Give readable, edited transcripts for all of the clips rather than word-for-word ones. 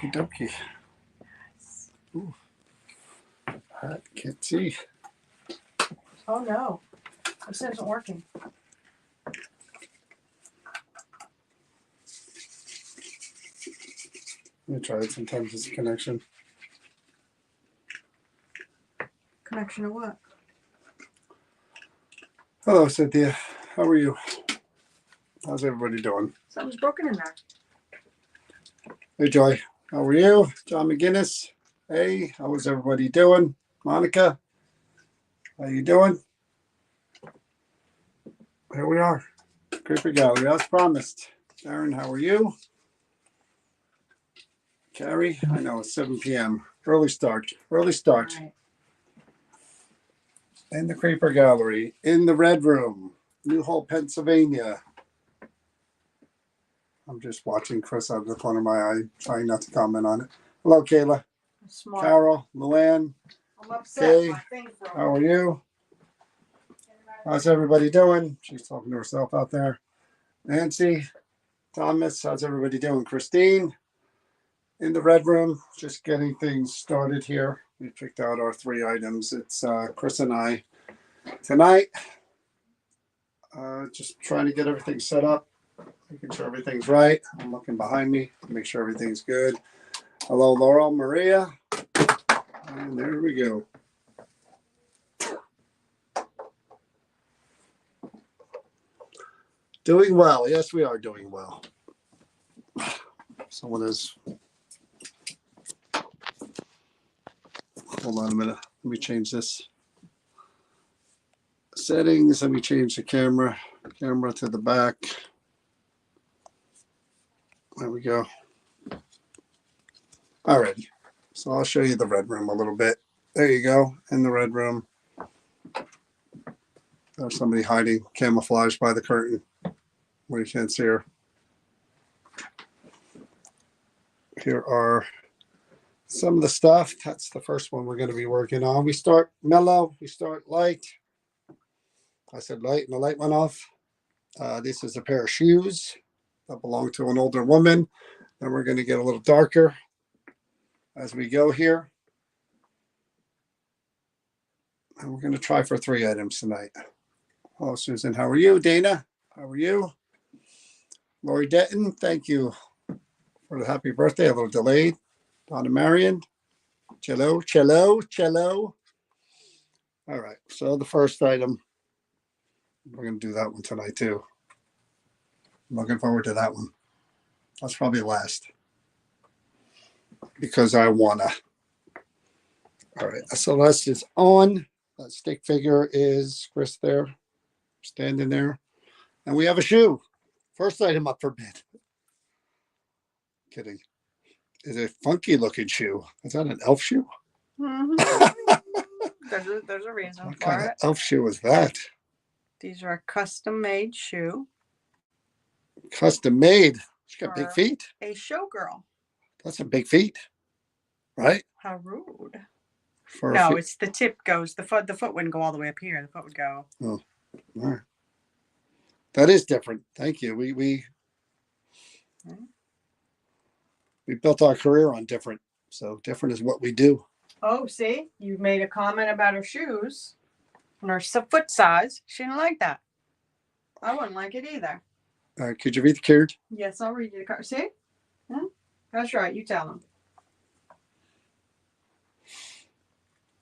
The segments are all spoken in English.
Okie dokie. Ooh. I can't see. Oh no, this isn't working. Let me try it. Sometimes it's a connection. Connection to what? Hello, Cynthia. How are you? How's everybody doing? Something's broken in there. Hey, Joy. How are you? John McGinnis. Hey, how is everybody doing? Monica, how you doing? Here we are. Creeper Gallery, as promised. Sharon, how are you? Carrie, I know it's 7 p.m. Early start. Early start. Right. In the Creeper Gallery, in the Red Room, New Hall, Pennsylvania. I'm just watching Chris out of the corner of my eye, trying not to comment on it. Hello, Kayla. Smart. Carol, Luann. I'm upset. Kay, My thing's broken. how are you? How's everybody doing? She's talking to herself out there. Nancy, Thomas, how's everybody doing? Christine, in the Red Room, just getting things started here. We picked out our 3 items. It's Chris and I tonight. Just trying to get everything set up, making sure everything's right. I'm looking behind me to make sure everything's good. Hello, Laurel, Maria. And there we go. Doing well. Yes, we are doing well. Someone is. Hold on a minute. Let me change this. Settings. Let me change the camera. Camera to the back. There we go. Alrighty. So I'll show you the Red Room a little bit. There you go. In the Red Room. There's somebody hiding, camouflaged by the curtain where you can't see her. Here are some of the stuff. That's the first one we're going to be working on. We start mellow. We start light. I said light and the light went off. This is a pair of shoes that belong to an older woman. Then we're going to get a little darker as we go here. And we're going to try for 3 items tonight. Hello, Susan. How are you? Dana, how are you? Lori Denton, thank you for the happy birthday. A little delayed. Donna Marion. Cello. All right. So the first item, we're going to do that one tonight too. I'm looking forward to that one. That's probably last because I wanna. All right. Celeste is on. That stick figure is Chris there, standing there. And we have a shoe. First item up for bid. Kidding. Is a funky looking shoe. Is that an elf shoe? Mm-hmm. there's a reason What for kind it. of elf shoe is that? These are a custom-made shoe. Custom made. She's got big feet. A showgirl. That's a big feet, right? How rude. For no, it's the tip goes. The foot wouldn't go all the way up here. The foot would go. Oh, all right. That is different. Thank you. We built our career on different. So different is what we do. Oh, see, you made a comment about her shoes and her foot size. She didn't like that. I wouldn't like it either. Could you read the card? Yes, I'll read you the card. See? That's right. You tell them.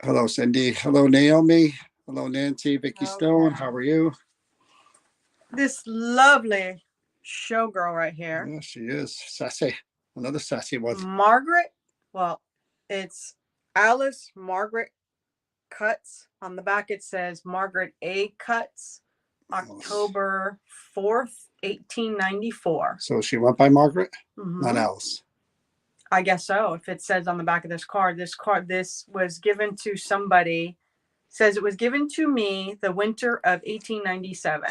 Hello, Cindy. Hello, Naomi. Hello, Nancy. Vicky Stone. How are you? This lovely showgirl right here. Yeah, she is. Sassy. Another sassy one. Margaret. Well, it's Alice Margaret Cuts. On the back it says Margaret A. Cuts, October 4th, 1894. So she went by Margaret, Mm-hmm. not Alice. I guess so. If it says on the back of this was given to somebody. Says it was given to me the winter of 1897.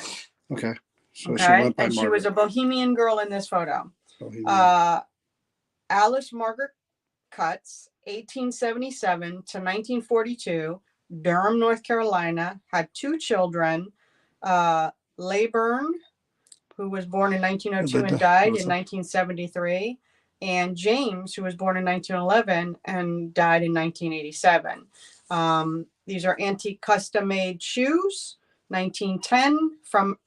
Okay. So okay. She went by and Margaret. She was a bohemian girl in this photo. Alice Margaret Cuts, 1877 to 1942, Durham, North Carolina, had 2 children. Leyburn, who was born in 1902 and died in 1973, and James, who was born in 1911 and died in 1987. These are antique custom made shoes, 1910 from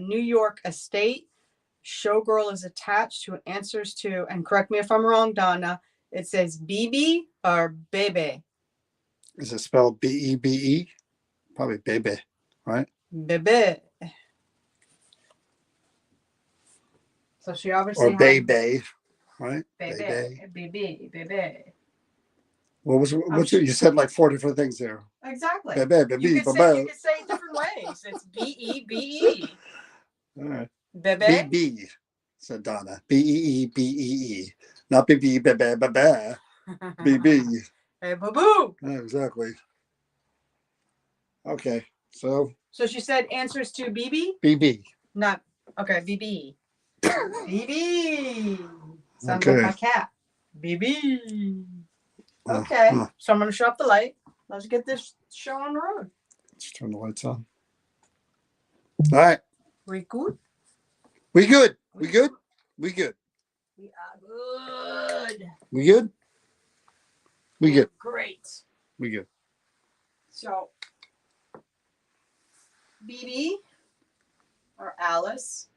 New York estate. Showgirl is attached to answers to, and correct me if I'm wrong, Donna, it says BB or Bebe. Is it spelled Bebe? Probably Bebe, right? Bebe. So she obviously Or had Bebe, right? Bebe, Bebe, Bebe. What's you said like 4 different things there. Exactly. Bebe, Bebe, You could Bebe. say it different ways. It's B-E-B-E. All right. Bebe. BB, said Donna. Bee. Not BB, Bebe, Bebe. BB. Hey, boo-boo. Yeah, exactly. Okay. So she said answers to BB? BB. Not, okay, BB. BB. Sounds Okay. like my cat. BB. Okay. So I'm going to shut off the light. Let's get this show on the road. Let's turn the lights on. All right. We good? We good. We good. We good. We are good. We good. We good. Great. We good. So, BB or Alice,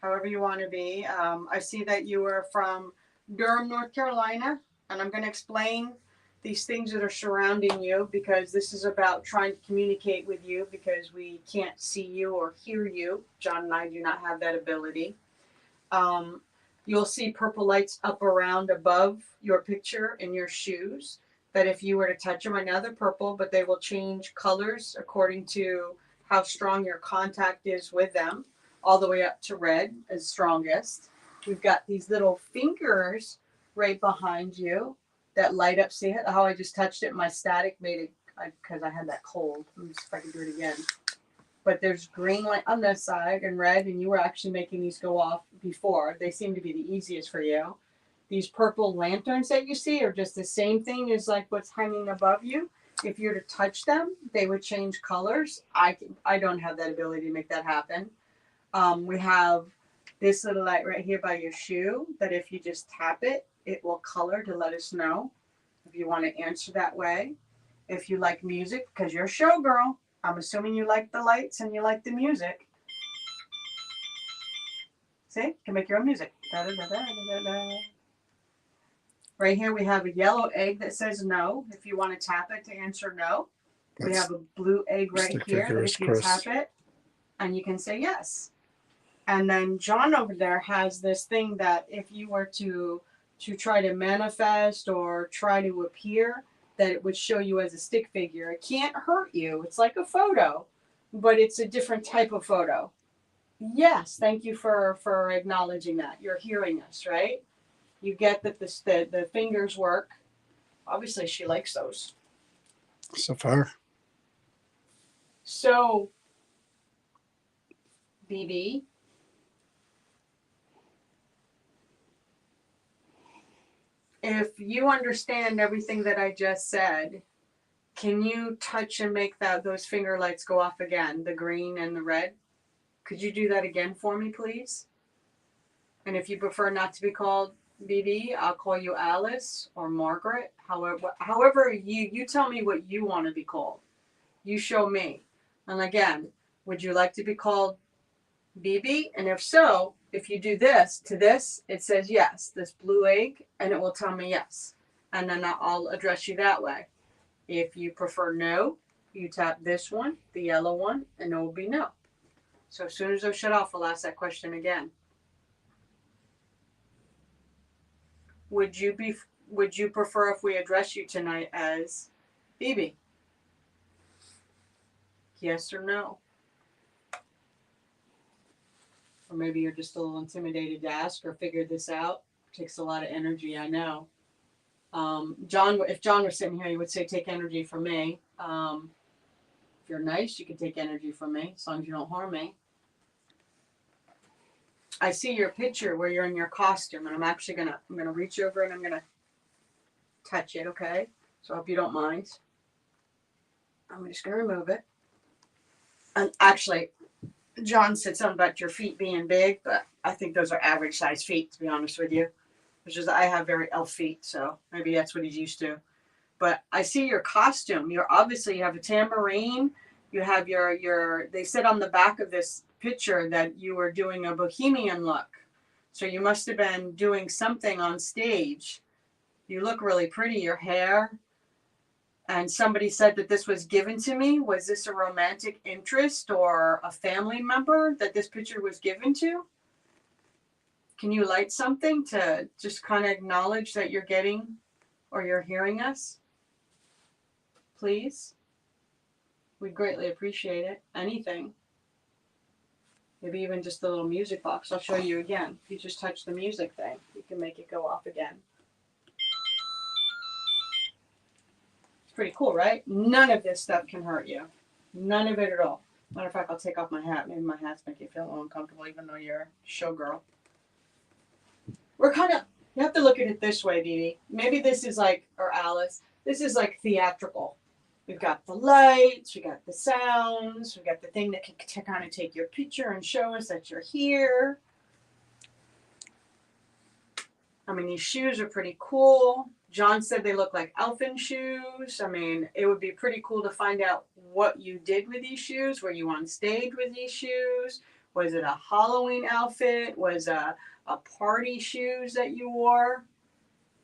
however you want to be. I see that you are from Durham, North Carolina, and I'm going to explain these things that are surrounding you because this is about trying to communicate with you because we can't see you or hear you. John and I do not have that ability. You'll see purple lights up around above your picture in your shoes that if you were to touch them, I know they're purple, but they will change colors according to how strong your contact is with them, all the way up to red is strongest. We've got these little fingers right behind you that light up. See how I just touched it? My static made it because I had that cold. Let me see if I can do it again. But there's green light on this side and red, and you were actually making these go off before. They seem to be the easiest for you. These purple lanterns that you see are just the same thing as like what's hanging above you. If you were to touch them, they would change colors. I don't have that ability to make that happen. We have this little light right here by your shoe that if you just tap it, it will color to let us know if you want to answer that way. If you like music, because you're a showgirl, I'm assuming you like the lights and you like the music. See, you can make your own music. Da, da, da, da, da, da. Right here we have a yellow egg that says no. If you want to tap it to answer no. We have a blue egg right here that if you tap it and you can say yes. And then John over there has this thing that if you were to try to manifest or try to appear, that it would show you as a stick figure. It can't hurt you. It's like a photo, but it's a different type of photo. Yes, thank you for acknowledging that. You're hearing us, right? You get that the fingers work. Obviously, she likes those. So far. So, BB, if you understand everything that I just said, can you touch and make those finger lights go off again, the green and the red? Could you do that again for me, please? And if you prefer not to be called BB, I'll call you Alice or Margaret. However you tell me what you want to be called. You show me. And again, would you like to be called BB? And if so, if you do this to this, it says yes, this blue egg, and it will tell me yes. And then I'll address you that way. If you prefer no, you tap this one, the yellow one, and it will be no. So as soon as those shut off, I'll ask that question again. Would you prefer if we address you tonight as BB? Yes or no? Or maybe you're just a little intimidated to ask or figure this out. It takes a lot of energy, I know. John, if John were sitting here, he would say, take energy from me. If you're nice, you can take energy from me, as long as you don't harm me. I see your picture where you're in your costume, and I'm gonna reach over and I'm gonna touch it, okay? So I hope you don't mind. I'm just gonna remove it. And actually, John said something about your feet being big, but I think those are average size feet, to be honest with you. which is I have very elf feet, so maybe that's what he's used to. But I see your costume. You're obviously, you have a tambourine. You have your. They said on the back of this picture that you were doing a bohemian look. So you must have been doing something on stage. You look really pretty. Your hair. And somebody said that this was given to me. Was this a romantic interest or a family member that this picture was given to? Can you light something to just kind of acknowledge that you're getting or you're hearing us? Please. We'd greatly appreciate it. Anything. Maybe even just the little music box. I'll show you again. If you just touch the music thing, you can make it go off again. It's pretty cool, right? None of this stuff can hurt you. None of it at all. Matter of fact, I'll take off my hat. Maybe my hat's make you feel a little uncomfortable, even though you're a showgirl. We're kind of, you have to look at it this way, Dee Dee. Maybe this is like, or Alice, this is like theatrical. We've got the lights, we got the sounds, we got the thing that can kind of take your picture and show us that you're here. I mean, these shoes are pretty cool. John said they look like elfin shoes. I mean, it would be pretty cool to find out what you did with these shoes. Were you on stage with these shoes? Was it a Halloween outfit? Was a party shoes that you wore?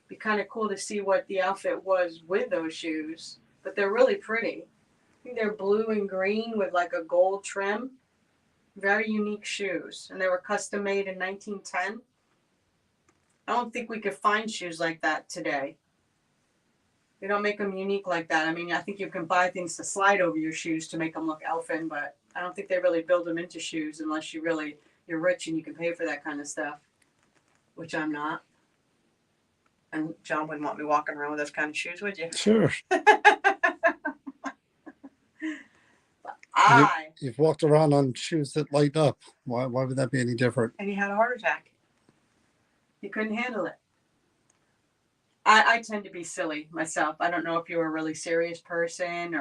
Be kind of cool to see what the outfit was with those shoes. But they're really pretty. I think they're blue and green with like a gold trim. Very unique shoes. And they were custom made in 1910. I don't think we could find shoes like that today. They don't make them unique like that. I mean, I think you can buy things to slide over your shoes to make them look elfin, but I don't think they really build them into shoes unless you're rich and you can pay for that kind of stuff, which I'm not. And John wouldn't want me walking around with those kind of shoes, would you? Sure. You've walked around on shoes that light up. Why would that be any different? And he had a heart attack. He couldn't handle it. I tend to be silly myself. I don't know if you're a really serious person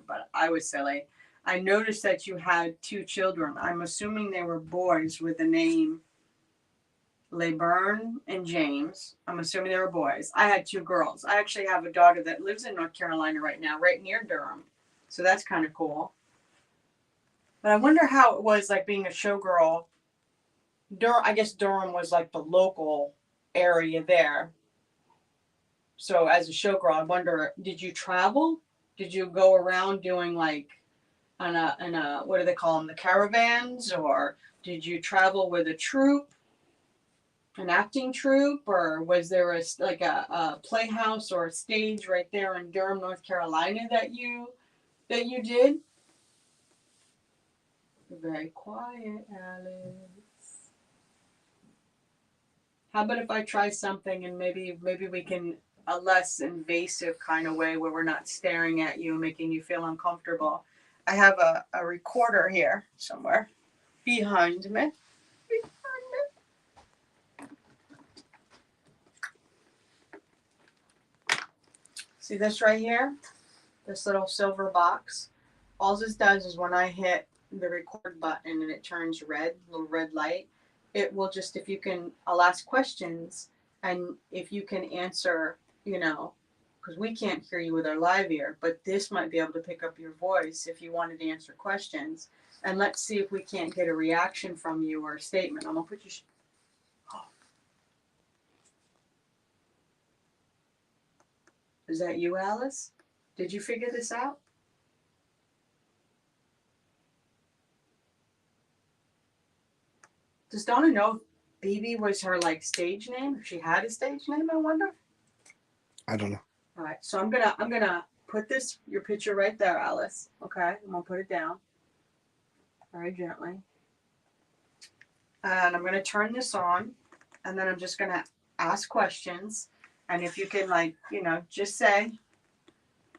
but I was silly. I noticed that you had 2 children. I'm assuming they were boys with the name LeBurn and James. I'm assuming they were boys. I had 2 girls. I actually have a daughter that lives in North Carolina right now, right near Durham. So that's kind of cool. But I wonder how it was like being a showgirl. I guess Durham was like the local area there. So as a showgirl, I wonder, did you travel? Did you go around doing like on a what do they call them, the caravans, or did you travel with a troupe, an acting troupe, or was there a playhouse or a stage right there in Durham, North Carolina that you did? You're very quiet, Alice. How about if I try something and maybe we can a less invasive kind of way where we're not staring at you and making you feel uncomfortable. I have a recorder here somewhere behind me. See this right here? This little silver box. All this does is when I hit the record button and it turns red, little red light, it will just, if you can, I'll ask questions, and if you can answer, because we can't hear you with our live ear, but this might be able to pick up your voice if you wanted to answer questions. And let's see if we can't get a reaction from you or a statement. I'm going to put you... Is that you, Alice? Did you figure this out? Does Donna know if BB was her stage name? If she had a stage name, I wonder. I don't know. All right, so I'm gonna put your picture right there, Alice. Okay, I'm gonna put it down very gently, and I'm gonna turn this on, and then I'm just gonna ask questions, and if you can just say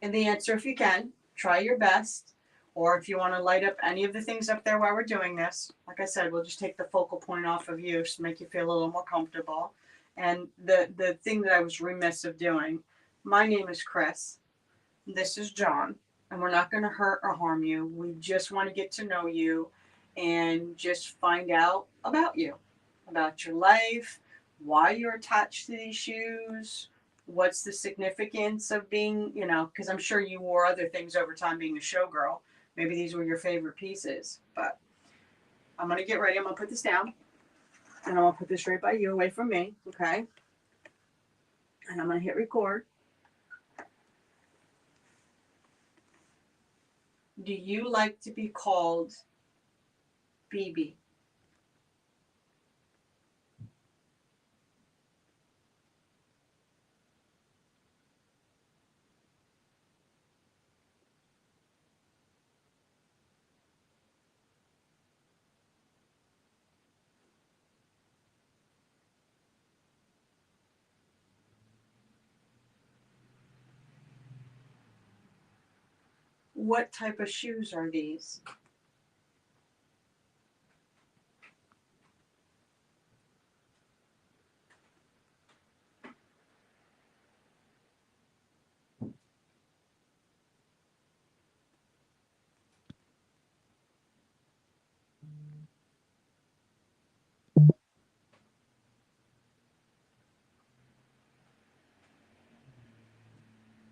in the answer if you can, try your best. Or if you want to light up any of the things up there while we're doing this, like I said, we'll just take the focal point off of you to make you feel a little more comfortable. And the thing that I was remiss of doing, my name is Chris. This is John. And we're not going to hurt or harm you. We just want to get to know you and just find out about you, about your life, why you're attached to these shoes. What's the significance of being, you know, because I'm sure you wore other things over time being a showgirl. Maybe these were your favorite pieces. But I'm going to get ready. I'm going to put this down. And I'm going to put this right by you, away from me. Okay? And I'm going to hit record. Do you like to be called BB? What type of shoes are these?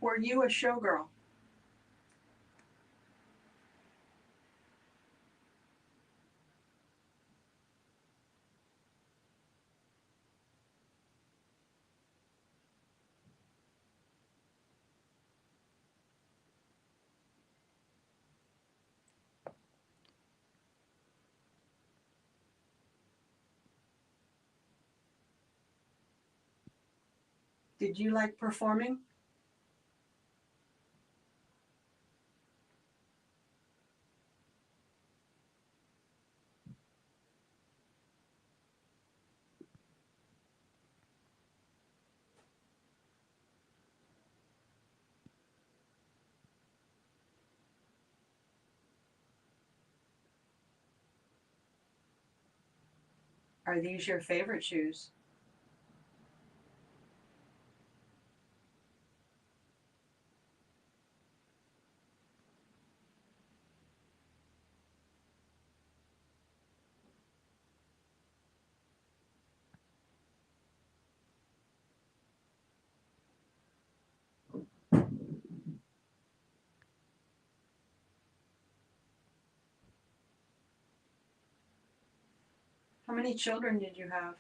Were you a showgirl? Did you like performing? Are these your favorite shoes? How many children did you have?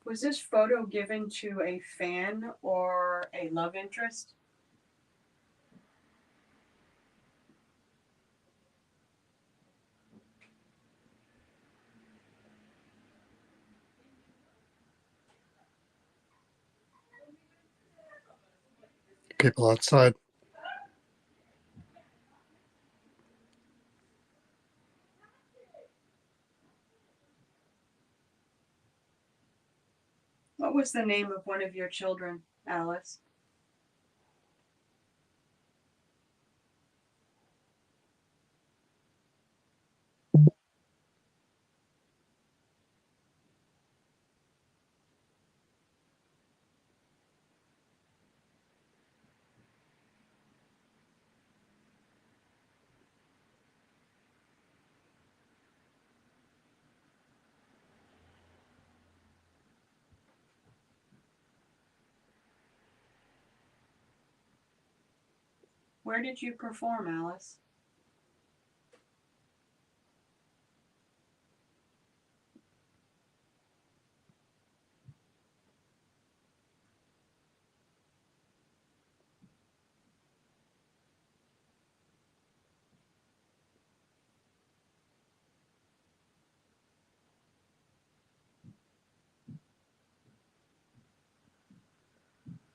Was this photo given to a fan or a love interest? People outside. What was the name of one of your children, Alice? Where did you perform, Alice?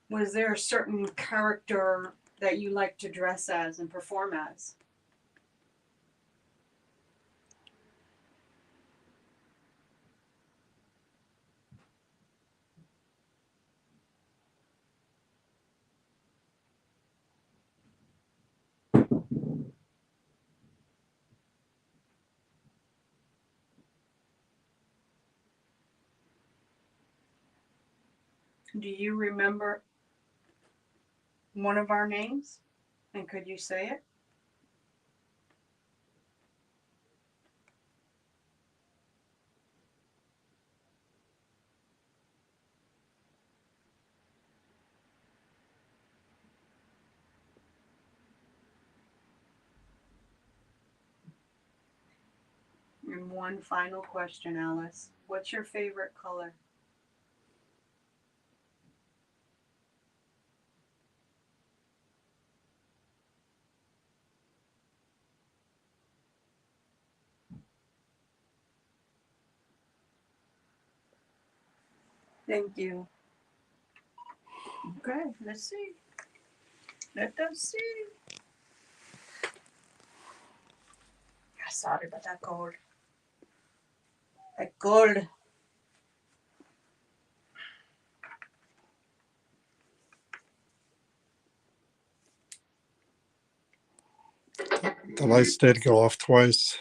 Was there a certain character that you like to dress as and perform as? Do you remember one of our names? And could you say it? And one final question, Alice. What's your favorite color? Thank you. Okay, let's see. Let us see. Sorry about that cold. That cold. The lights did go off twice.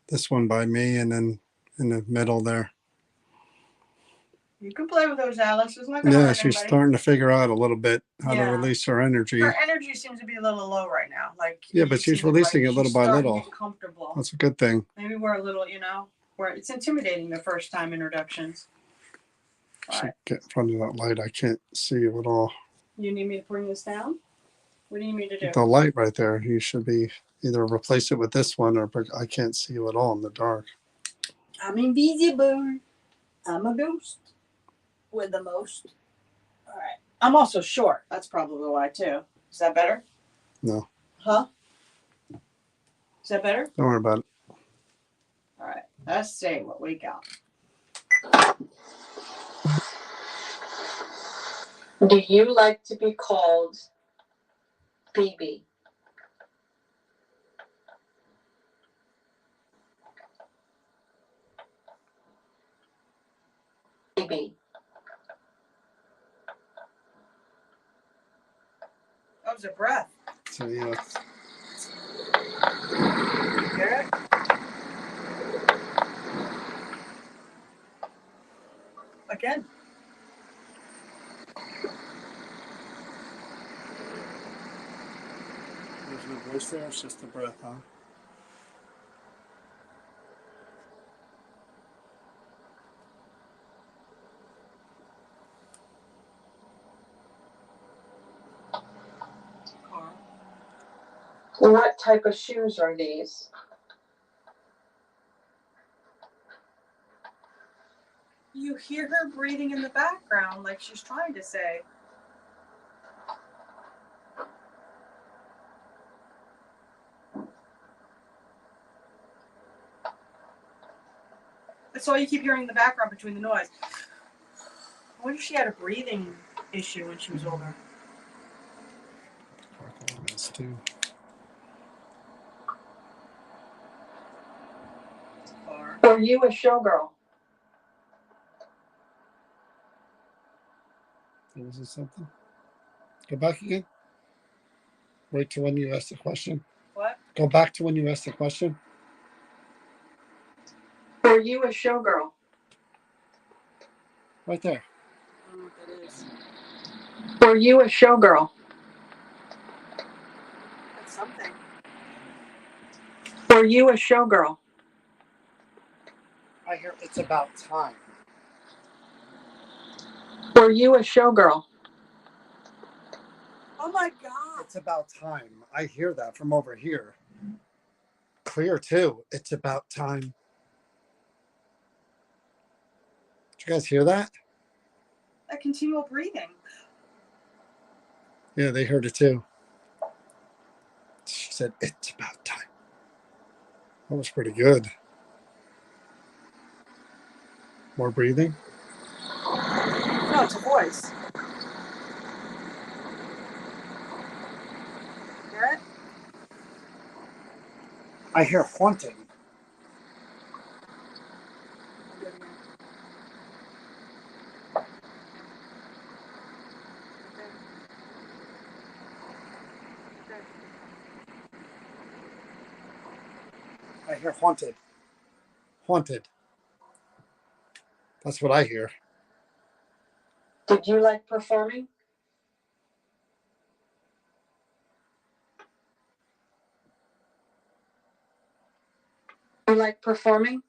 This one by me and then in the middle there. You can play with those, Alice. It's not gonna Yeah, hurt she's anybody. starting to figure out a little bit how to Yeah. release her energy. Her energy seems to be a little low right now. Like Yeah, but she's releasing it little by little. Get comfortable. That's a good thing. Maybe we're a little, where it's intimidating the first time introductions. Should get in front of that light. I can't see you at all. You need me to bring this down? What do you need me to do? The light right there. You should be either replace it with this one or I can't see you at all in the dark. I'm invisible. I'm a ghost with the most. All right. I'm also short. That's probably why too. Is that better? No. Huh? Is that better? Don't worry about it. All right. Let's see what we got. Do you like to be called BB? BB. That was a breath. So yeah. Hear it? Again. There's no voice there. It's just a breath, huh? What type of shoes are these? You hear her breathing in the background like she's trying to say. That's all you keep hearing in the background between the noise. I wonder if she had a breathing issue when she was older. This too. Are you a showgirl? Was it something? Go back again. Wait to when you asked the question. What? Go back to when you asked the question. Are you a showgirl? Right there. I don't know what that is. Are you a showgirl? That's something. Are you a showgirl? I hear it's about time. Are you a showgirl? Oh my God. It's about time. I hear that from over here. Clear too. It's about time. Did you guys hear that? That continual breathing. Yeah, they heard it too. She said, it's about time. That was pretty good. More breathing? No, it's a voice. Hear it? I hear haunting. I hear haunted. Haunted. That's what I hear. Did you like performing? You like performing?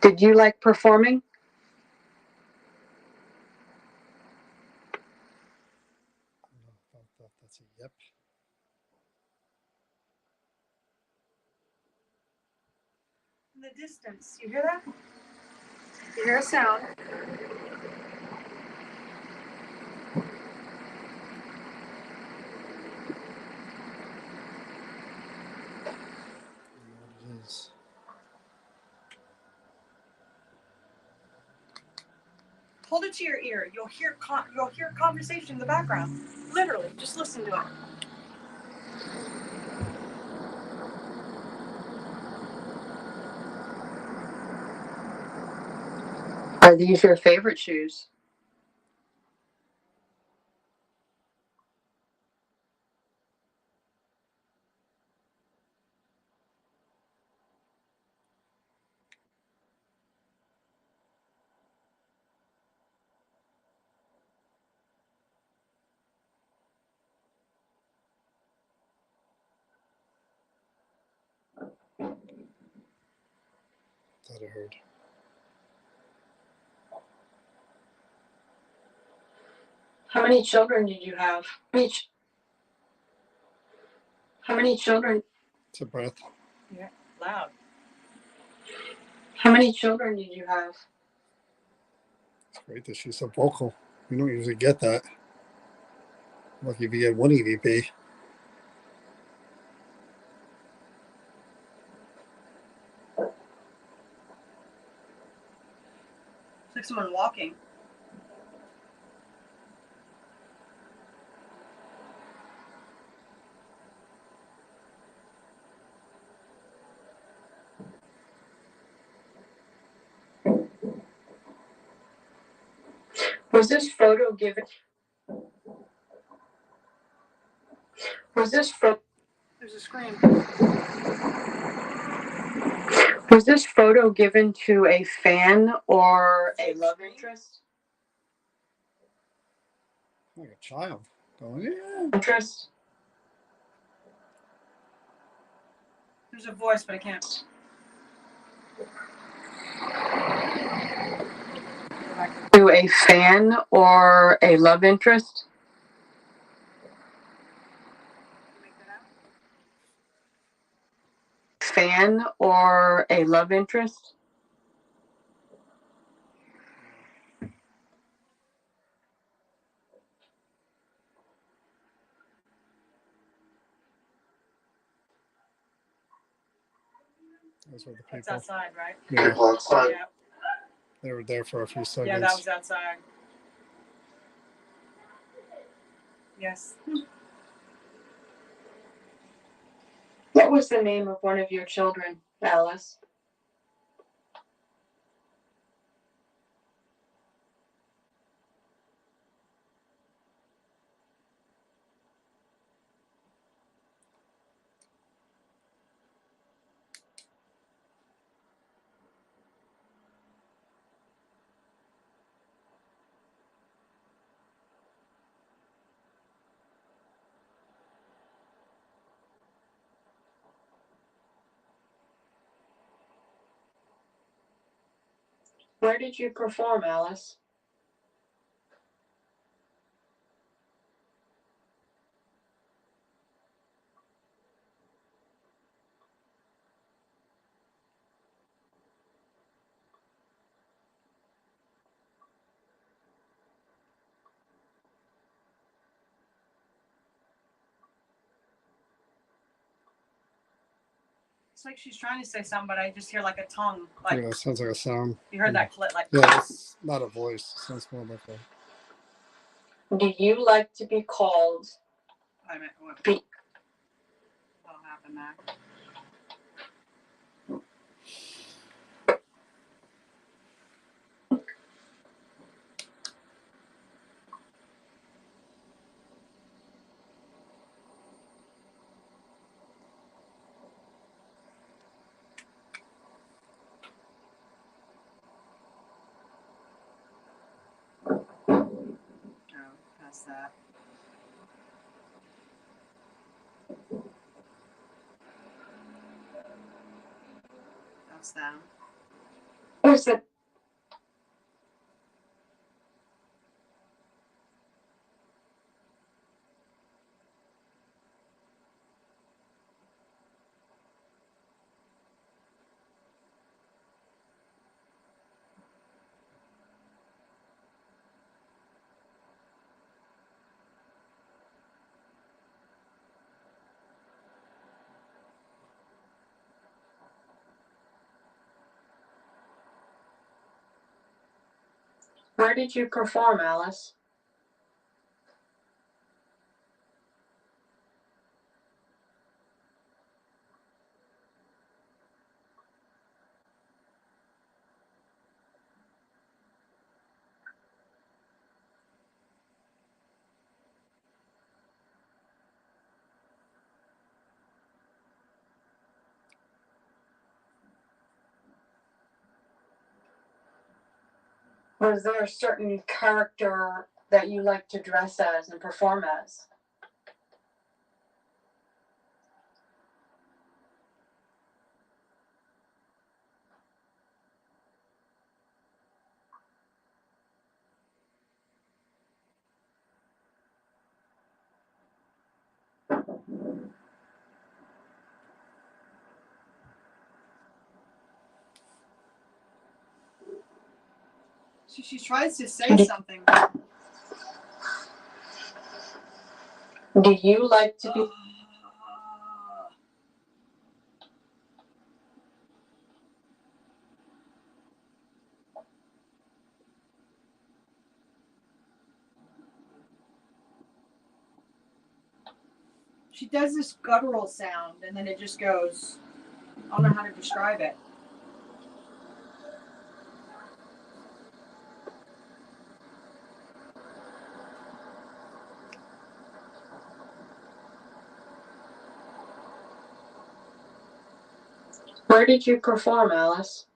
Did you like performing? That's a yep. In the distance, you hear that? You hear a sound. I know what it is. Hold it to your ear. You'll hear conversation in the background. Literally, just listen to it. Are these your favorite shoes? That I heard. How many children did you have? How many children? It's a breath. Yeah, loud. How many children did you have? It's great that she's so vocal. We don't usually get that. Lucky if you get one EVP. It's like someone walking. Was this photo given? Was this photo? There's a scream. Was this photo given to a fan or a love interest? Like a child. Going, yeah. Interest. There's a voice, but I can't. To a fan or a love interest? Fan or a love interest? Those were the That's people. outside, right? Yeah. Yeah. They were there for a few seconds. Yeah, that was outside. Yes. What was the name of one of your children, Alice? Where did you perform, Alice? It's like she's trying to say something, but I just hear like a tongue. Like Yeah, it sounds like a sound. you heard that clip, like. Yeah, it's not a voice. It sounds more like a. Do you like to be called? I meant what? What'll happen there? What's that? That's them. What's it? Where did you perform, Alice? Was there a certain character that you like to dress as and perform as? She tries to say something. Do you like to be? She does this guttural sound, and then it just goes. I don't know how to describe it. Where did you perform, Alice?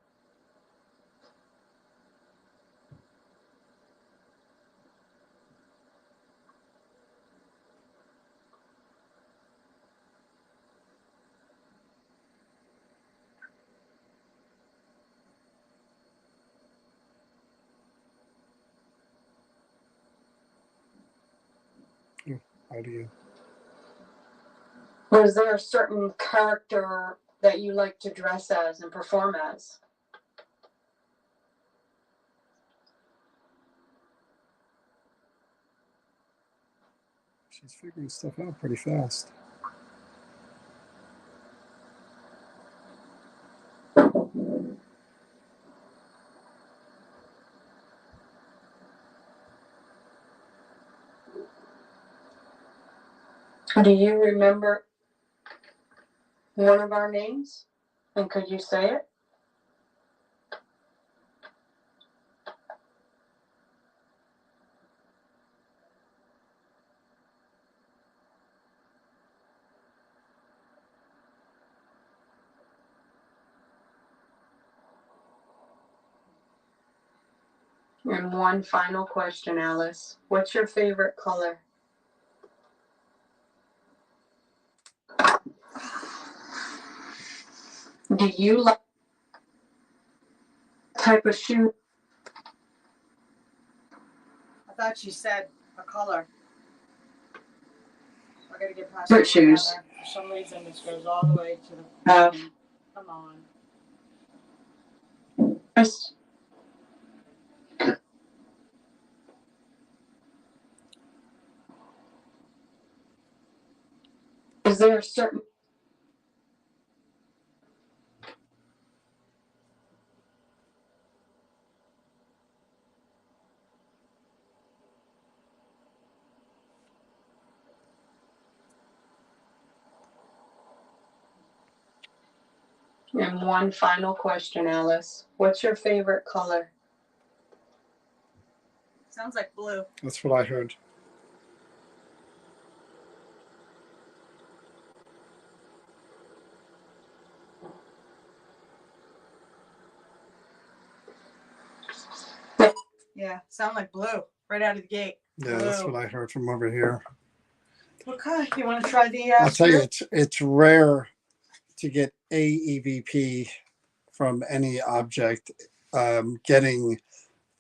How do you? Was there a certain character that you like to dress as and perform as? She's figuring stuff out pretty fast. Do you remember one of our names? And could you say it? And one final question, Alice. What's your favorite color? Do you like type of shoe? I thought she said a color. I gotta get past What it shoes? together. For some reason, this goes all the way to the. Come on. Yes. Is there a certain? And one final question, Alice. What's your favorite color? Sounds like blue. That's what I heard. Yeah, sound like blue. right out of the gate. Yeah, that's Blue. what I heard from over here. Okay, you want to try the? I'll tell you, spirit? it's rare to get a EVP from any object. Getting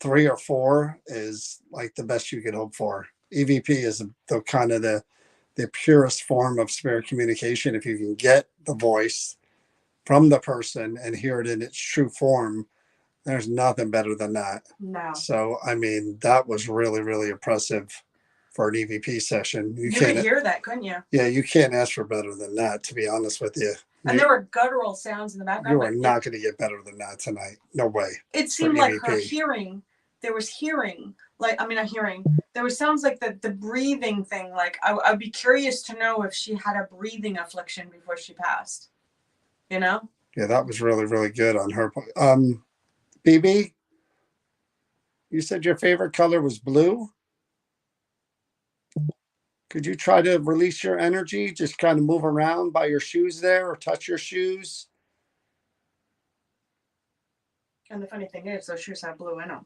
3 or 4 is like the best you could hope for. EVP is the kind of the purest form of spirit communication. If you can get the voice from the person and hear it in its true form, there's nothing better than that. No. So, I mean, that was really, really impressive for an EVP session. You could hear that, couldn't you? Yeah, you can't ask for better than that, to be honest with you. And there were guttural sounds in the background. You are not going to get better than that tonight. No way. It seemed like her EVP. hearing. There was hearing, like I mean, not hearing. There was sounds like the breathing thing. Like I'd be curious to know if she had a breathing affliction before she passed. You know? Yeah, that was really, really good on her part. BB, you said your favorite color was blue. Could you try to release your energy? Just kind of move around by your shoes there or touch your shoes. And the funny thing is, those shoes have blue in them.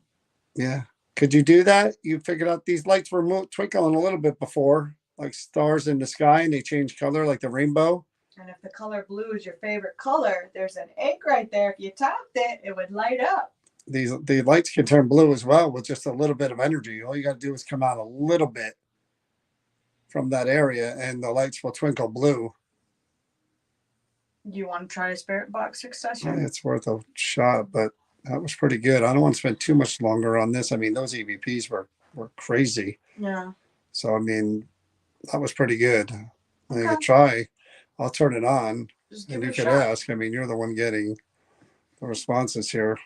Yeah. Could you do that? You figured out these lights were twinkling a little bit before, like stars in the sky, and they change color like the rainbow. And if the color blue is your favorite color, there's an egg right there. If you tapped it, it would light up. The lights can turn blue as well with just a little bit of energy. All you got to do is come out a little bit from that area, and the lights will twinkle blue. You want to try a spirit box succession? It's worth a shot, but that was pretty good. I don't want to spend too much longer on this. I mean, those EVPs were crazy. Yeah. So, I mean, that was pretty good. I think Okay. a try. I'll turn it on, Just give and it you a could shot. ask. I mean, you're the one getting the responses here.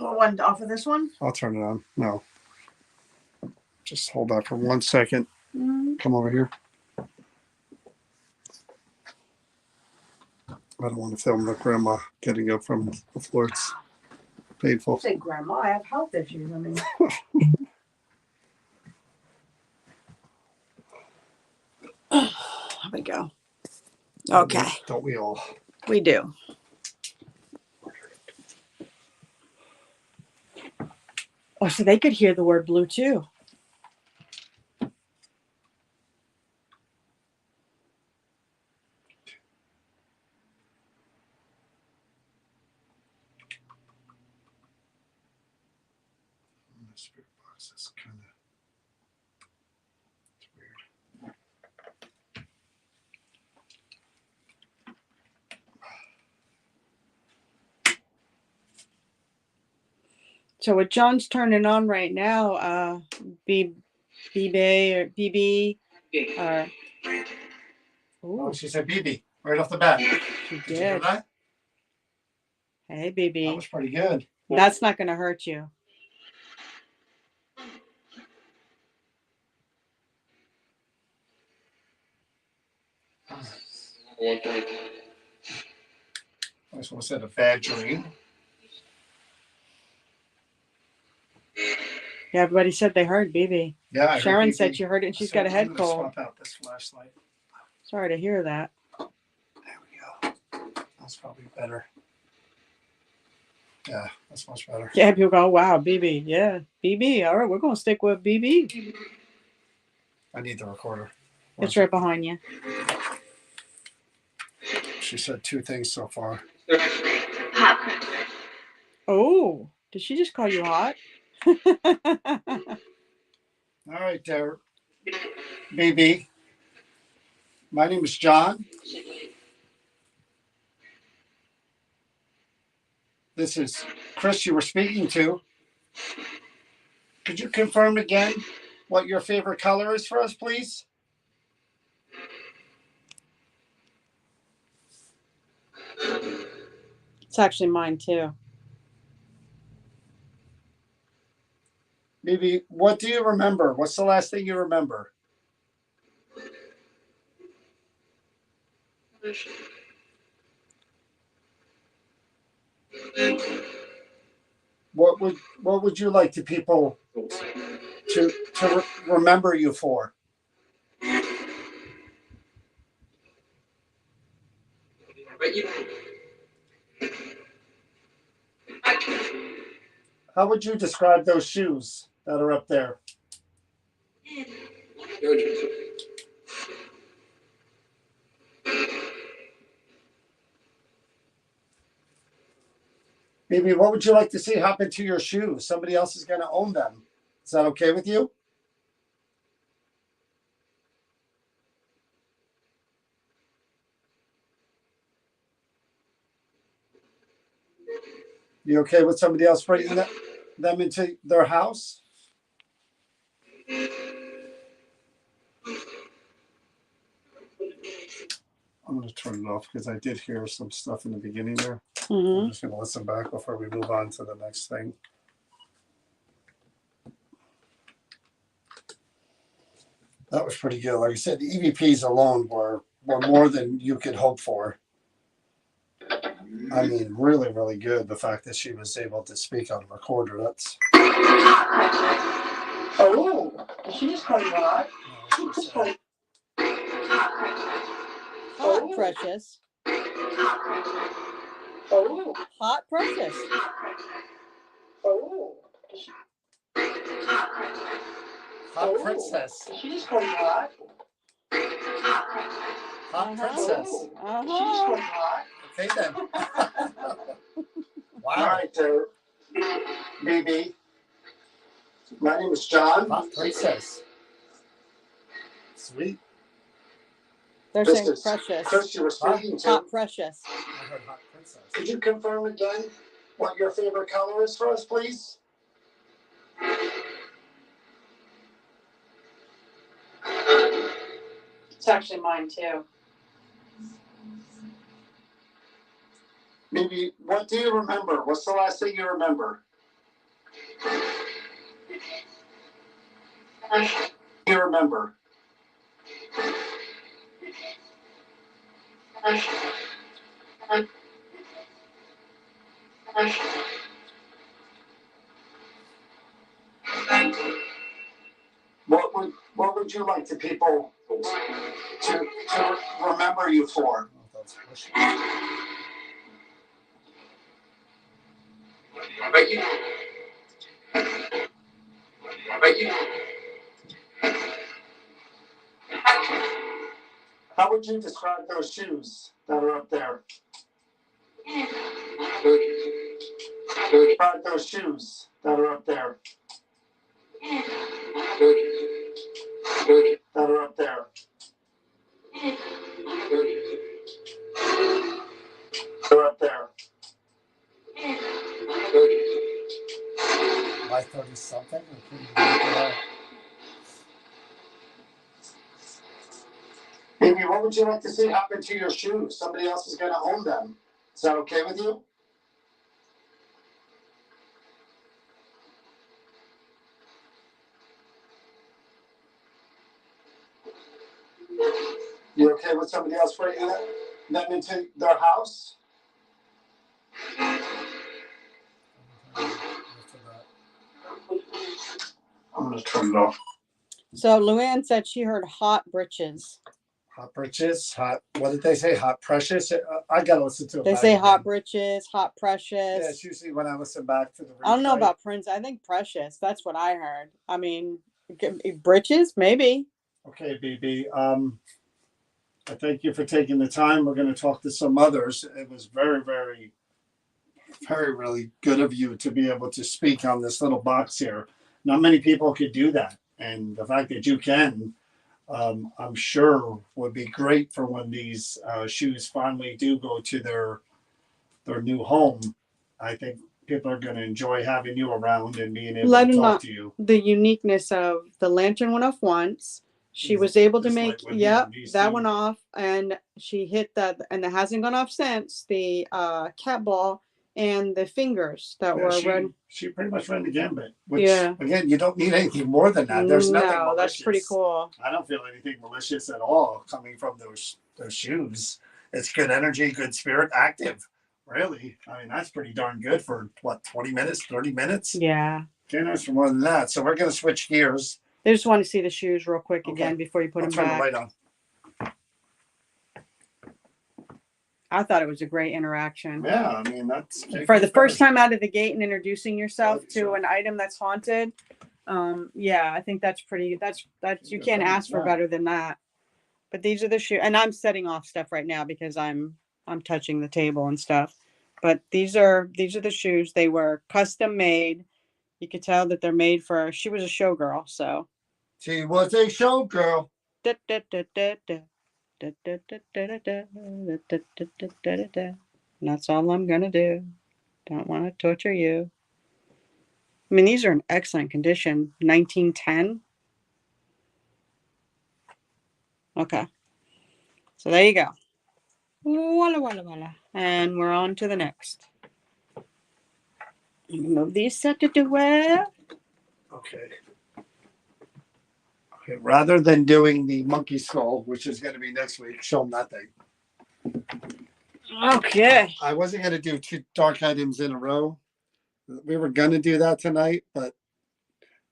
Well, one off of this one? I'll turn it on. No. Just hold on for 1 second. Come over here. I don't want to film the grandma getting up from the floor. It's painful. Say, Grandma, I have health issues. I mean, there we go. Okay, Don't we all? we do. Oh, so they could hear the word blue too. The spirit box is kind of weird. So what John's turning on right now, BB, or Oh, ooh, she said BB right off the bat. she Did you hear did. that? Hey, That BB, was pretty good. that's not going to hurt you. I just want to say a bad dream. Yeah, everybody said they heard BB. Yeah, I heard Sharon BB. said she heard it and she's got a I'm head gonna cold. Swap out this flashlight. Sorry to hear that. There we go. That's probably better. Yeah, that's much better. Yeah, people go, wow, BB. Yeah, BB. All right, we're going to stick with BB. I need the recorder. It's right behind you. She said 2 things so far. Oh, did she just call you hot? All right, there, BB. My name is John. This is Chris you were speaking to. Could you confirm again what your favorite color is for us, please? It's actually mine too. BB, what do you remember? What's the last thing you remember? What would you like to people to remember you for? How would you describe those shoes that are up there? Baby, what would you like to see happen to your shoes? Somebody else is going to own them. Is that okay with you? You okay with somebody else bringing them into their house? I'm going to turn it off because I did hear some stuff in the beginning there. I'm just going to listen back before we move on to the next thing. That was pretty good. Like I said, the EVPs alone were more than you could hope for. I mean, really, really good. The fact that she was able to speak on a recorder, that's... Oh, she just called you hot. Hot Precious. Oh, Hot Precious. oh. Hot princess. She just called you hot. Hot princess. She just called you hot. Okay, then. Wow. All right, BB. My name is John. Hot princess. Sweet. They're This saying is Precious. Chris you were speaking to. Hot Precious. I heard hot princess. Could you confirm again what your favorite color is for us, please? It's actually mine too. Maybe, what do you remember? What's the last thing you remember? You remember? What would you like the people to remember you for? How would you describe those shoes that are up there? Describe those shoes that are up there. That are up there. They're up there. Why 30 something? Amy, what would you like to see happen to your shoes? Somebody else is going to own them. Is that okay with you? You okay with somebody else bringing them into their house? I'm going to turn it off. So Luann said she heard hot britches. Hot britches, hot. What did they say? Hot precious. I gotta listen to it. They say hot britches, hot precious. Yeah, it's usually when I listen back to the. I don't know about Prince. I think precious. That's what I heard. I mean, britches, maybe. Okay, BB. I thank you for taking the time. We're going to talk to some others. It was very, very, very, really good of you to be able to speak on this little box here. Not many people could do that, and the fact that you can. I'm sure would be great for when these shoes finally do go to their new home. I think people are going to enjoy having you around and being able to talk to you. The uniqueness of the lantern went off once. She was able to make, that went off, and she hit that, and it hasn't gone off since, the cat ball and the fingers that were red. She pretty much ran the gambit, which, again, you don't need anything more than that. There's nothing malicious. That's pretty cool. I don't feel anything malicious at all coming from those shoes. It's good energy, good spirit, active. Really. I mean, that's pretty darn good for, what, 20 minutes, 30 minutes? Yeah. Can't ask for more than that. So we're going to switch gears. They just want to see the shoes real quick again before you put them back. Turn the light on. I thought it was a great interaction. Yeah, I mean, that's... For the first time out of the gate and introducing yourself to an item that's haunted, Yeah, I think that's pretty, that's, you Yeah, can't better ask than for that. better than that. But these are the shoe, and I'm setting off stuff right now because I'm touching the table and stuff. But these are the shoes. They were custom made. You could tell that they're made for, she was a showgirl, so. She was a showgirl. And that's all I'm gonna do. Don't want to torture you. I mean, these are in excellent condition. 1910. Okay. So there you go. Walla walla walla. And we're on to the next. Move these set to do well. Okay. Okay. Rather than doing the monkey skull, which is going to be next week, show them that thing. Okay. I wasn't going to do 2 dark items in a row. We were going to do that tonight, but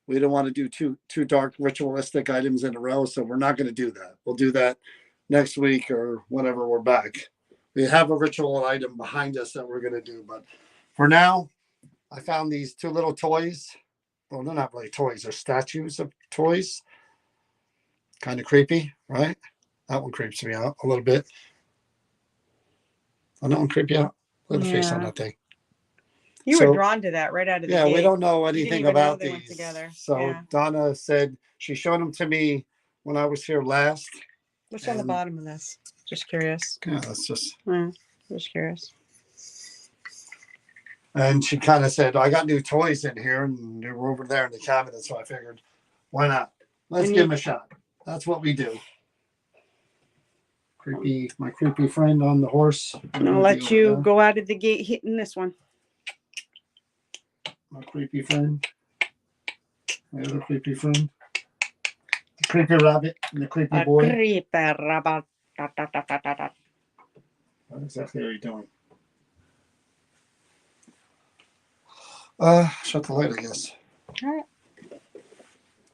we don't want to do two dark ritualistic items in a row, so we're not going to do that. We'll do that next week or whenever we're back. We have a ritual item behind us that we're going to do, but for now, I found these 2 little toys. Well, they're not really toys; they're statues of toys. Kind of creepy, right? That one creeps me out a little bit. Oh, that one creep you out. Look at the face on Yeah. that thing. You So- were drawn to that right out of the Yeah, gate. we don't know didn't anything even know about they went these. together. So Yeah. Donna said she showed them to me when I was here last. What's on the And- bottom of this? Just curious. Yeah, that's just. Just curious. And she kind of said, I got new toys in here and they were over there in the cabinet. So I figured, why not? Let's And give you- them a shot. That's what we do. My creepy friend on the horse. I'm gonna let you go out of the gate hitting this one. My creepy friend. My other creepy friend. The creepy rabbit and the creepy A boy. creeper rabbit. Da, da, da, da, da, da. What exactly are you doing? Shut the light, I guess. All right.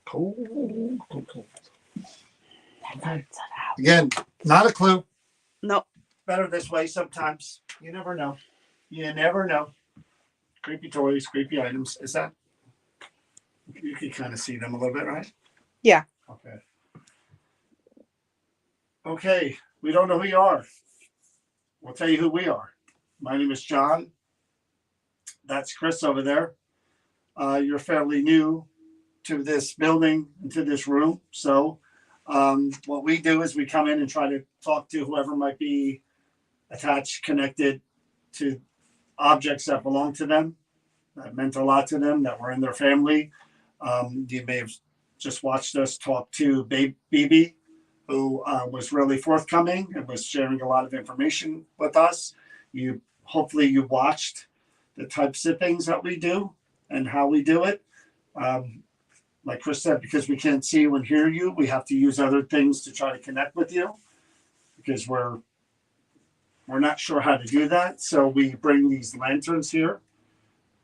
Cold. Okay. Again, not a clue. No. Better this way sometimes. You never know. You never know. Creepy toys, creepy items. Is that? You can kind of see them a little bit, right? Yeah. Okay. Okay. We don't know who you are. We'll tell you who we are. My name is John. That's Chris over there. You're fairly new to this building and to this room. So what we do is we come in and try to talk to whoever might be attached, connected to objects that belong to them, that meant a lot to them, that were in their family. You may have just watched us talk to BB, who was really forthcoming and was sharing a lot of information with us. Hopefully you watched the types of things that we do and how we do it. Like Chris said, because we can't see you and hear you, we have to use other things to try to connect with you because we're not sure how to do that. So we bring these lanterns here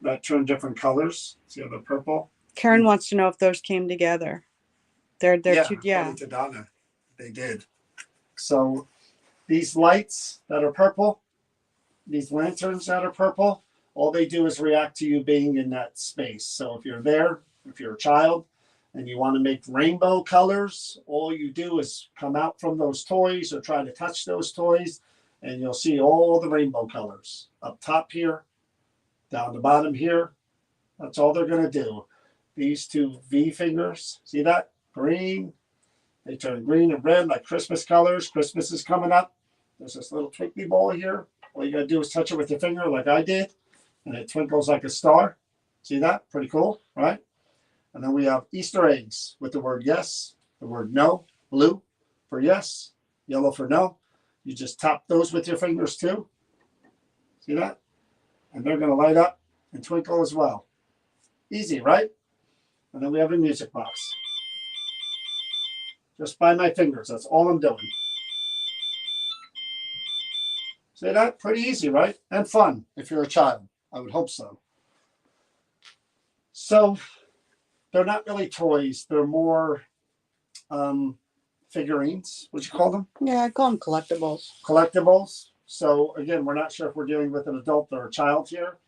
that turn different colors. See the purple? Karen wants to know if those came together. They're two. Yeah. According to Donna, they did. So these lights that are purple, these lanterns that are purple, all they do is react to you being in that space. So if you're there, if you're a child and you want to make rainbow colors, all you do is come out from those toys or try to touch those toys and you'll see all the rainbow colors up top here, down the bottom here. That's all they're going to do. These 2 V fingers, see that? Green. They turn green and red like Christmas colors. Christmas is coming up. There's this little twinkly ball here. All you got to do is touch it with your finger like I did. And it twinkles like a star. See that? Pretty cool, right? And then we have Easter eggs with the word yes, the word no, blue for yes, yellow for no. You just tap those with your fingers too. See that? And they're going to light up and twinkle as well. Easy, right? And then we have a music box. Just by my fingers. That's all I'm doing. See that? Pretty easy, right? And fun if you're a child. I would hope so. So they're not really toys. They're more figurines. What'd you call them? Yeah, I call them collectibles. Collectibles. So again, we're not sure if we're dealing with an adult or a child here.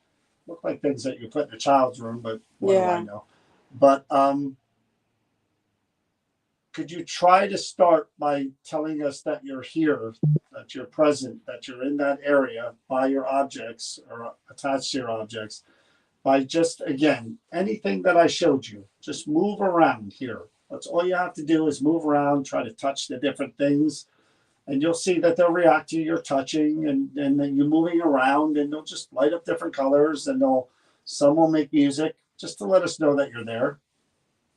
Look like things that you put in a child's room, but what do I know? But could you try to start by telling us that you're here, that you're present, that you're in that area by your objects or attached to your objects, by just, again, anything that I showed you, just move around here. That's all you have to do is move around, try to touch the different things, and you'll see that they'll react to your touching, and then you're moving around, and they'll just light up different colors, and some will make music just to let us know that you're there.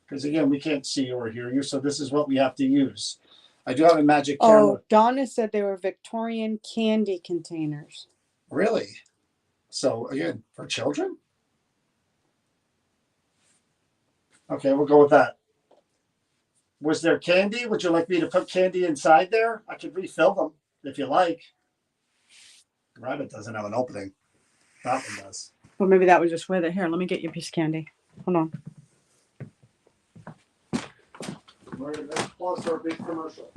Because again, we can't see or hear you, so this is what we have to use. I do have a magic camera. Oh, Donna said they were Victorian candy containers. Really? So again, for children? Okay, we'll go with that. Was there candy? Would you like me to put candy inside there? I could refill them if you like. The rabbit doesn't have an opening. That one does. Well, maybe that was just with it. Here, let me get you a piece of candy. Hold on. Let's pause for a big commercial.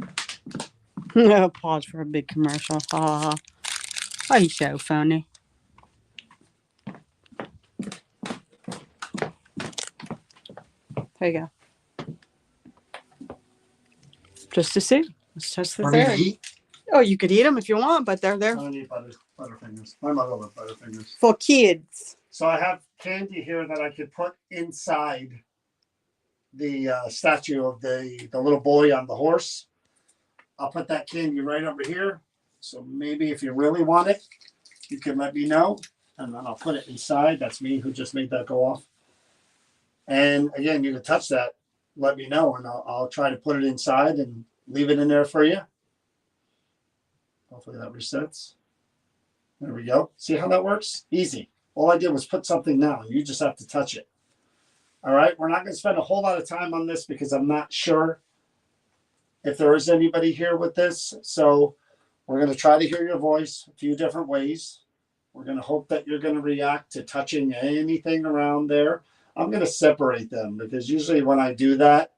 Pause for a big commercial. Ha. Oh, he's so funny. There you go. Just to see. It's just the For me to theory. eat? Oh, you could eat them if you want, but they're I there don't eat Butterfingers. My mother loved Butterfingers. for kids. So I have candy here that I could put inside the statue of the little boy on the horse. I'll put that candy right over here. So maybe if you really want it, you can let me know. And then I'll put it inside. That's me who just made that go off. And again, you can touch that. Let me know. And I'll try to put it inside and leave it in there for you. Hopefully that resets. There we go. See how that works? Easy. All I did was put something down. You just have to touch it. All right. We're not going to spend a whole lot of time on this because I'm not sure if there is anybody here with this. So we're going to try to hear your voice a few different ways. We're going to hope that you're going to react to touching anything around there. I'm going to separate them because usually when I do that,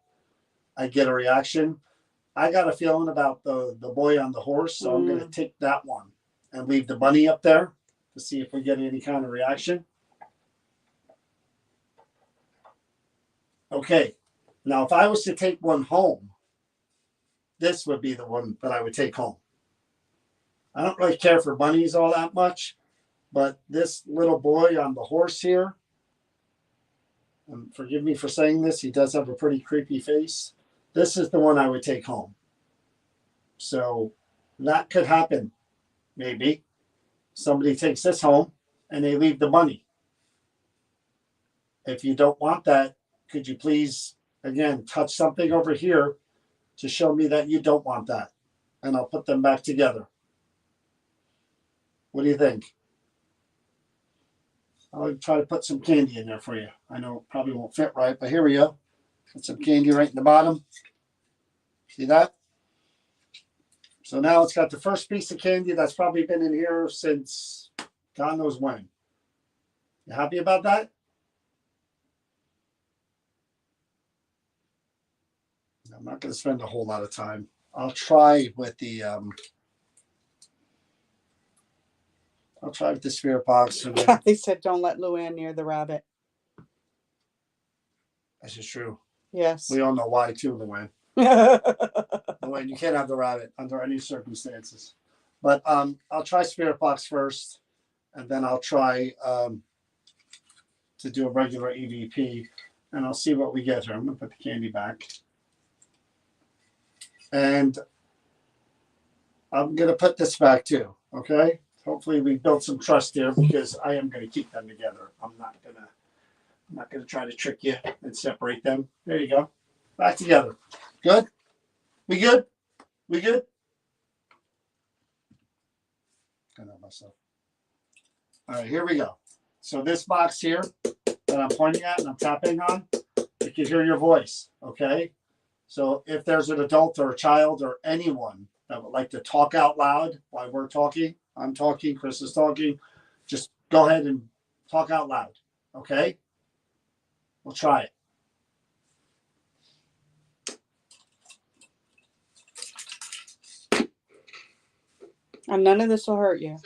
I get a reaction. I got a feeling about the boy on the horse. So I'm going to take that one and leave the bunny up there to see if we get any kind of reaction. Okay. Now, if I was to take one home, this would be the one that I would take home. I don't really care for bunnies all that much, but this little boy on the horse here, and forgive me for saying this, he does have a pretty creepy face. This is the one I would take home. So that could happen. Maybe somebody takes this home and they leave the bunny. If you don't want that, could you please, again, touch something over here to show me that you don't want that? And I'll put them back together. What do you think? I'll try to put some candy in there for you. I know it probably won't fit right, but here we go. Put some candy right in the bottom. See that? So now it's got the first piece of candy that's probably been in here since God knows when. You happy about that? I'm not going to spend a whole lot of time. I'll try with the spirit box. Kathy said, "Don't let Luann near the rabbit." This is true. Yes. We all know why too, Luann. Luann, you can't have the rabbit under any circumstances. But I'll try spirit box first, and then I'll try to do a regular EVP, and I'll see what we get here. I'm going to put the candy back. And I'm going to put this back too, okay? Hopefully we built some trust here because I am going to keep them together. I'm not going to try to trick you and separate them. There you go. Back together. Good? We good? We good? I know myself. All right, here we go. So this box here that I'm pointing at and I'm tapping on, you can hear your voice, okay? So if there's an adult or a child or anyone that would like to talk out loud while we're talking, I'm talking, Chris is talking, just go ahead and talk out loud, okay? We'll try it. And none of this will hurt you.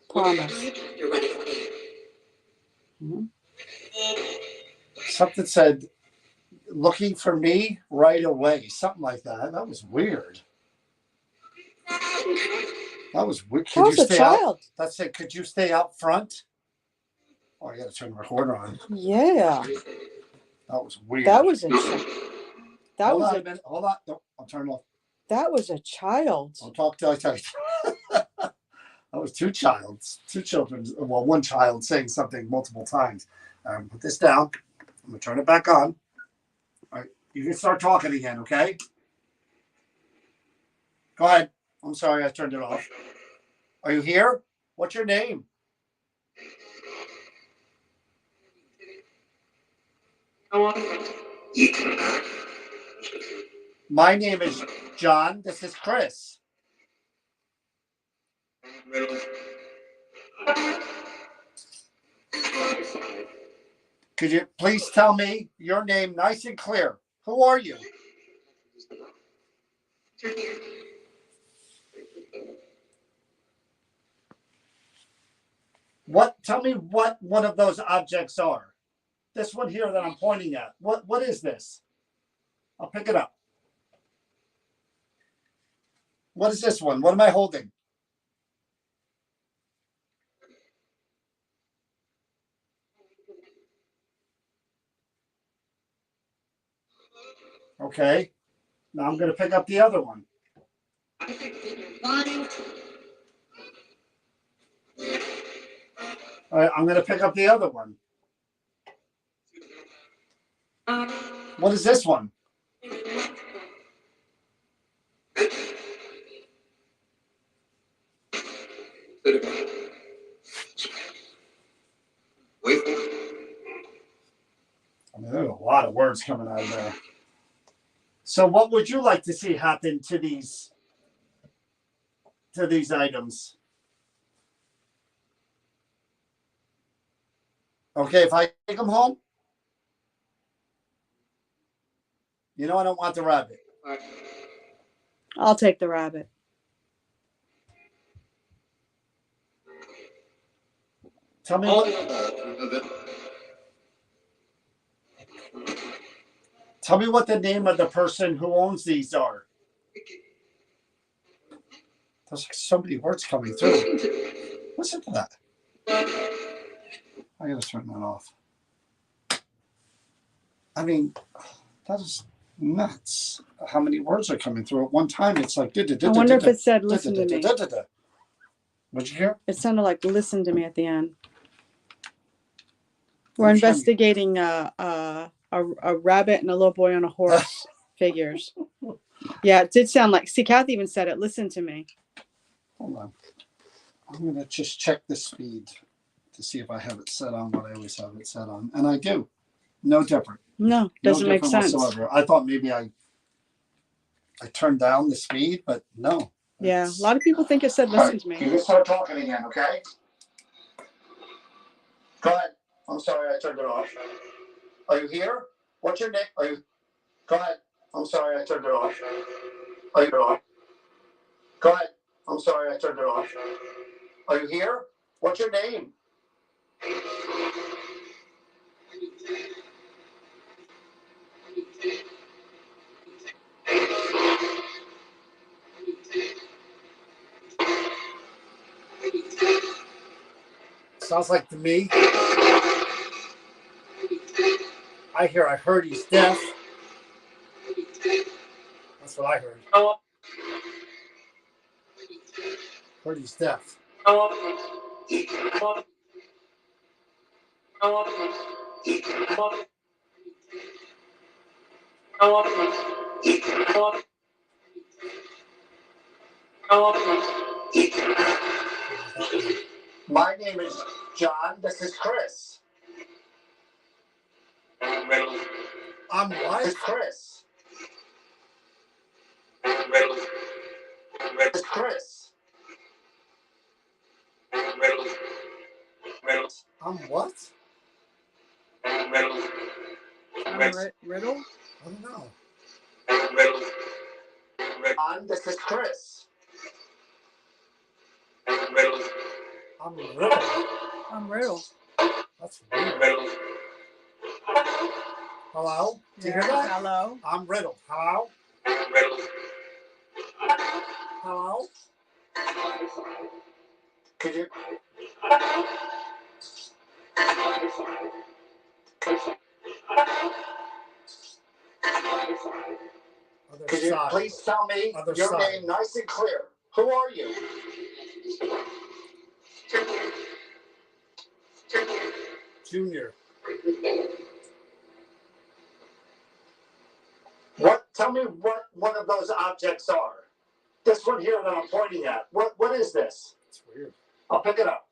Promise. You're ready. Mm-hmm. Something said, looking for me right away. Something like that. That was weird. That was weird. That was a child. That's it. Could you stay out front? Oh, I got to turn the recorder on. Yeah. That was weird. That was a child. Hold on a minute. Hold on. No, I'll turn it off. That was a child. I'll talk till I tell you. That was two children. Well, one child saying something multiple times. Put this down. I'm going to turn it back on. All right. You can start talking again, okay? Go ahead. I'm sorry I turned it off. Are you here? What's your name? My name is John. This is Chris. Could you please tell me your name nice and clear? Who are you? Tell me what one of those objects are. This one here that I'm pointing at. What is this? I'll pick it up. What is this one? What am I holding? Okay. Now I'm going to pick up the other one. All right, I'm going to pick up the other one. What is this one? I mean, there's a lot of words coming out of there. So what would you like to see happen to these items? Okay, if I take them home, I don't want the rabbit. I'll take the rabbit. Tell me what the name of the person who owns these are. There's so many words coming through. Listen to that. I gotta turn that off. I mean, that is nuts. How many words are coming through at one time? It's like. I wonder if it said "listen to me." What'd you hear? It sounded like "listen to me" at the end. We're investigating a rabbit and a little boy on a horse figures. Yeah, it did sound like. See, Kathy even said it. Listen to me. Hold on. I'm gonna just check the speed to see if I have it set on what I always have it set on, and I do. No different. No, doesn't make sense. Whatsoever. I thought maybe I turned down the speed, but no. Yeah, a lot of people think it said "listen to me." You can start talking again, okay? Go ahead. I'm sorry I turned it off. Are you here? What's your name? Go ahead. I'm sorry I turned it off. Are you on? Go ahead. I'm sorry I turned it off. Are you here? What's your name? Sounds like to me. I heard he's deaf. That's what I heard. Heard he's deaf. My name is John. This is Chris. I'm what? This is Chris. This is Chris. I'm what? Riddle? I don't know. John, this is Chris. I'm Riddle. I'm Riddle. That's weird. Hello? Do you Yeah, hear that? hello. I'm riddled. Hello? Hello? Could you? Other Could you side. please tell me Other your side. name nice and clear? Who are you? Junior. What? Tell me what one of those objects are. This one here that I'm pointing at. What is this? It's weird. I'll pick it up.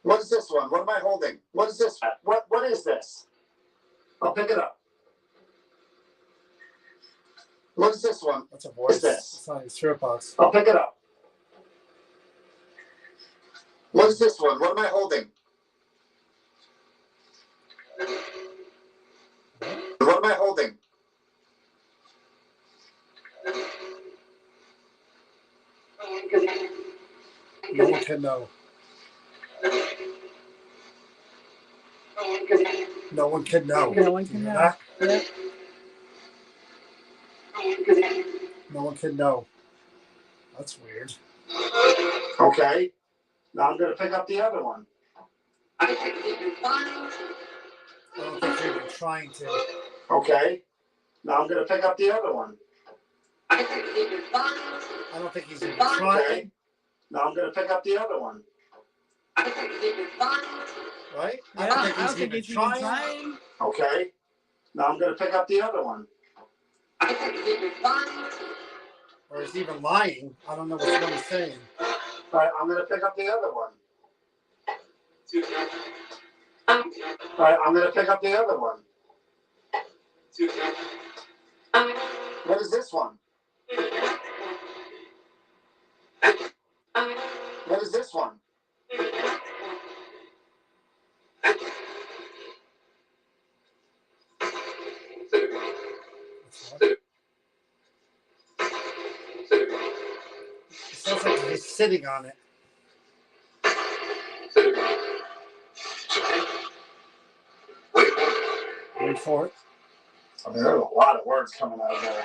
What is this one? What am I holding? What is this? What is this? I'll pick it up. What is this one? That's a voice. What's this? It's not a spirit box. I'll pick it up. What is this one? What am I holding? What am I holding? No one can know. No one can know. No one Do you can hear know. that? Yep. No one can know. That's weird. Okay. Now I'm going to pick up the other one. I don't think they're even trying to. Okay. Now I'm going to pick up the other one. I don't think he's even Okay. trying. Now I'm going to pick up the other one. Right? Yeah, I don't think he's even trying. Okay. Now I'm going to pick up the other one. Or he's even lying. I don't know which one he's saying. All right. I'm going to pick up the other one. All right. I'm going to pick up the other one. What is this one? What is this one? It sounds like he's sitting on it. Wait for it. I mean, there's a lot of words coming out of there.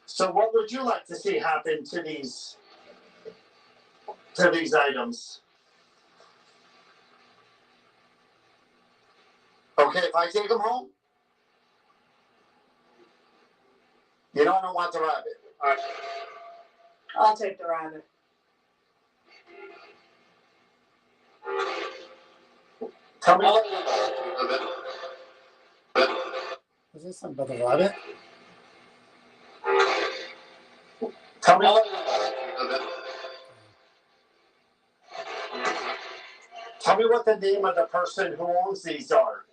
So, what would you like to see happen to these items? Okay, if I take them home, you know I don't want the rabbit. All right. I'll take the rabbit. Tell me. Is this something about the rabbit? Tell me. Tell me what the name of the person who owns these are.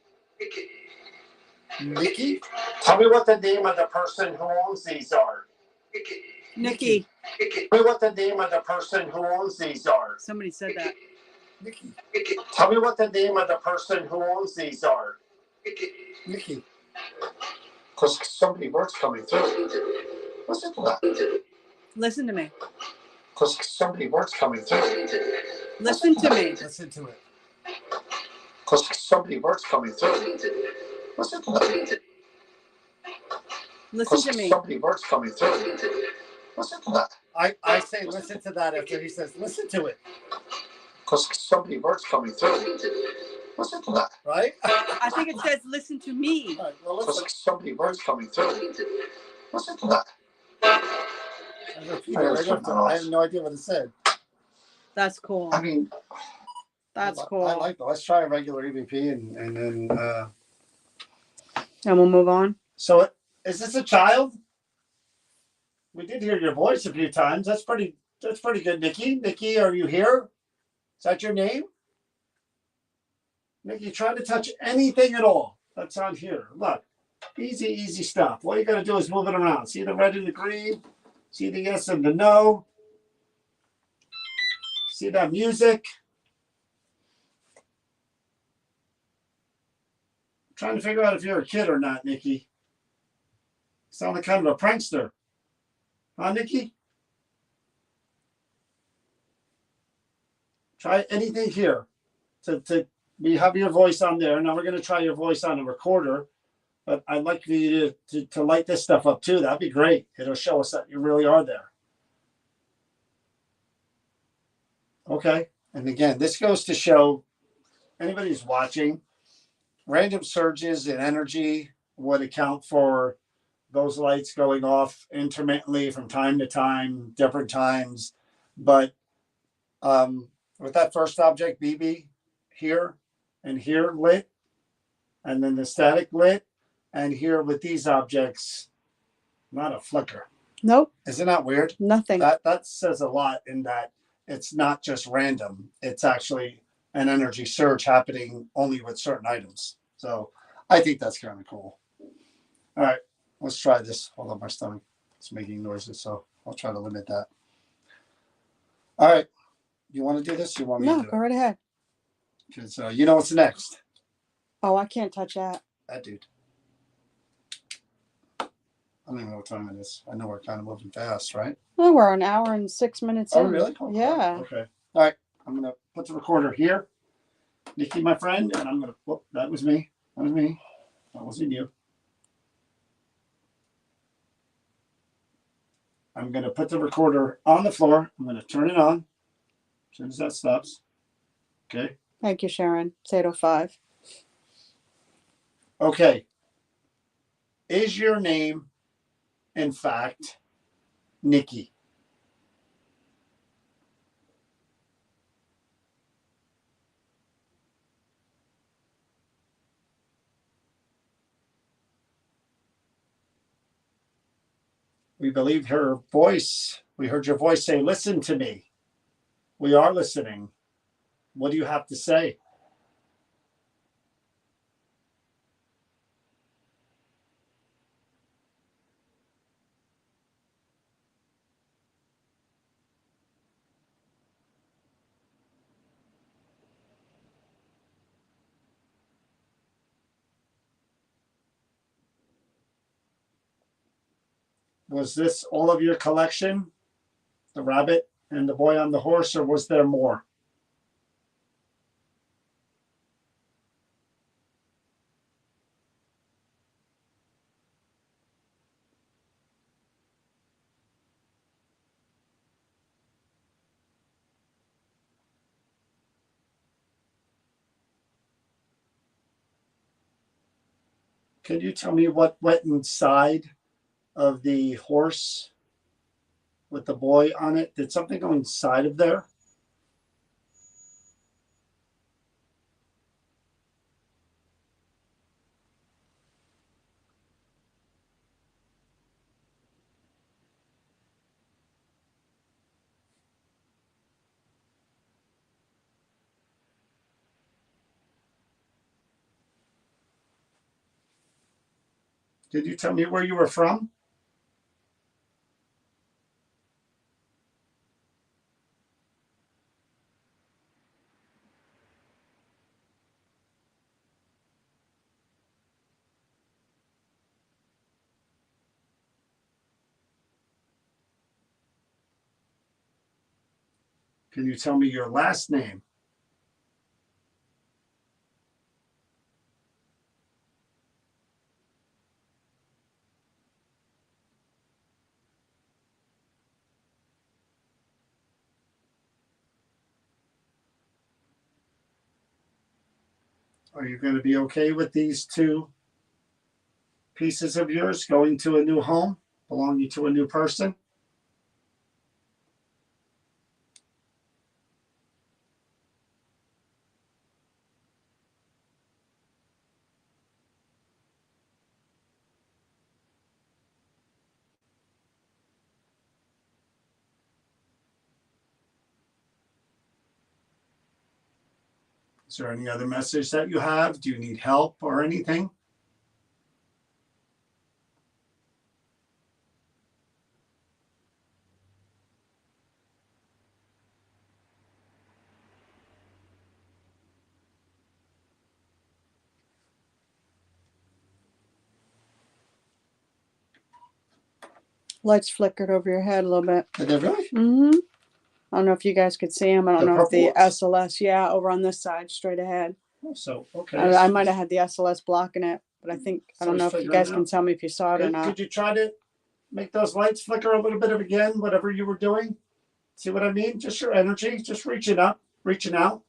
Mickey? Tell me what the name of the person who owns these are. Nikki. Tell me what the name of the person who owns these are. Somebody said that. Mickey. Tell me what the name of the person who owns these are. Mickey. Because so many words coming through. Listen to that. Listen to me. Because so many words coming through. Listen to me. Listen to it. Because so many words coming through. Listen to that. Listen to me. So many words coming through. Listen to that. I say listen to that after he says listen to it. Because so many words coming through. Listen to that. Right? I think it says listen to me. All right, well, listen. Because so many words coming through. Listen to that. I repeat it right after. I have no idea what it said. That's cool. I mean, That's cool. I like that. Let's try a regular EVP and then. And we'll move on. So, is this a child? We did hear your voice a few times. That's pretty good, Nikki. Nikki, are you here? Is that your name? Nikki, try to touch anything at all that's on here. Look, easy stuff. All you got to do is move it around. See the red and the green? See the yes and the no? See that music? I'm trying to figure out if you're a kid or not, Nikki. You sound like kind of a prankster. Huh, Nikki? Try anything here to we have your voice on there. Now we're going to try your voice on a recorder. But I'd like for you to light this stuff up too. That'd be great. It'll show us that you really are there. Okay. And again, this goes to show anybody who's watching, random surges in energy would account for those lights going off intermittently from time to time, different times. But with that first object, BB, here and here lit, and then the static lit, and here with these objects, not a flicker. Nope, Isn't that weird? nothing. That says a lot in that it's not just random. It's actually an energy surge happening only with certain items. So I think that's kind of cool. All right, let's try this. Hold on, my stomach is making noises, so I'll try to limit that. All right, you want to do this? You want me No, to do go right ahead. Because you know what's next. Oh, I can't touch that. That dude. I don't even know what time it is. I know we're kind of moving fast, right? Oh, we're an hour and 6 minutes Oh, in. really? Oh, Yeah. okay. All right. I'm going to put the recorder here. Nikki, my friend, and I'm going to, whoop, that was me. That was me. That wasn't you. I'm going to put the recorder on the floor. I'm going to turn it on as soon as that stops. Okay. Thank you, Sharon. It's 8:05. Okay. Is your name, in fact, Nikki? We believe her voice. We heard your voice say, listen to me. We are listening. What do you have to say? Was this all of your collection? The rabbit and the boy on the horse, or was there more? Can you tell me what went inside of the horse with the boy on it? Did something go inside of there? Did you tell me where you were from? Can you tell me your last name? Are you going to be okay with these two pieces of yours going to a new home, belonging to a new person? Is there any other message that you have? Do you need help or anything? Lights flickered over your head a little bit. Did they really? Mm-hmm. I don't know if you guys could see them. I don't The know if the purple ones? SLS, yeah, over on this side, straight ahead. So, okay. I might have had the SLS blocking it, but I think, I don't So know he's if you figuring guys it can out. tell me if you saw it or not. Could you try to make those lights flicker a little bit again, whatever you were doing? See what I mean? Just your energy, just reaching up, reaching out.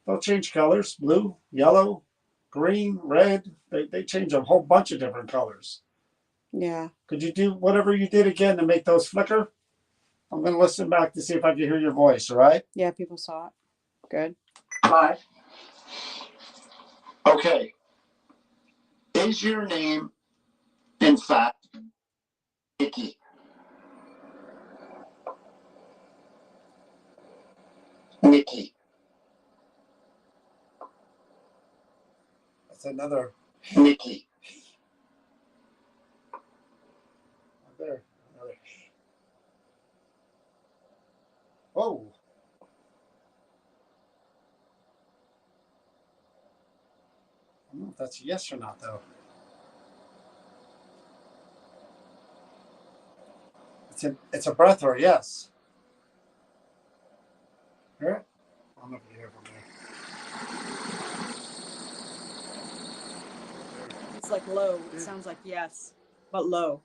They'll change colors, blue, yellow, green, red. They change a whole bunch of different colors. Yeah. Could you do whatever you did again to make those flicker? I'm going to listen back to see if I can hear your voice, all right? Yeah, people saw it. Good. Hi. Okay. Is your name, in fact, Nikki? Nikki. That's another. Nikki. There. Another. Whoa. I don't know if that's a yes or not, though. It's a breath or a yes. Hear it? I don't know if you hear from there. It's like low. It sounds like yes, but low.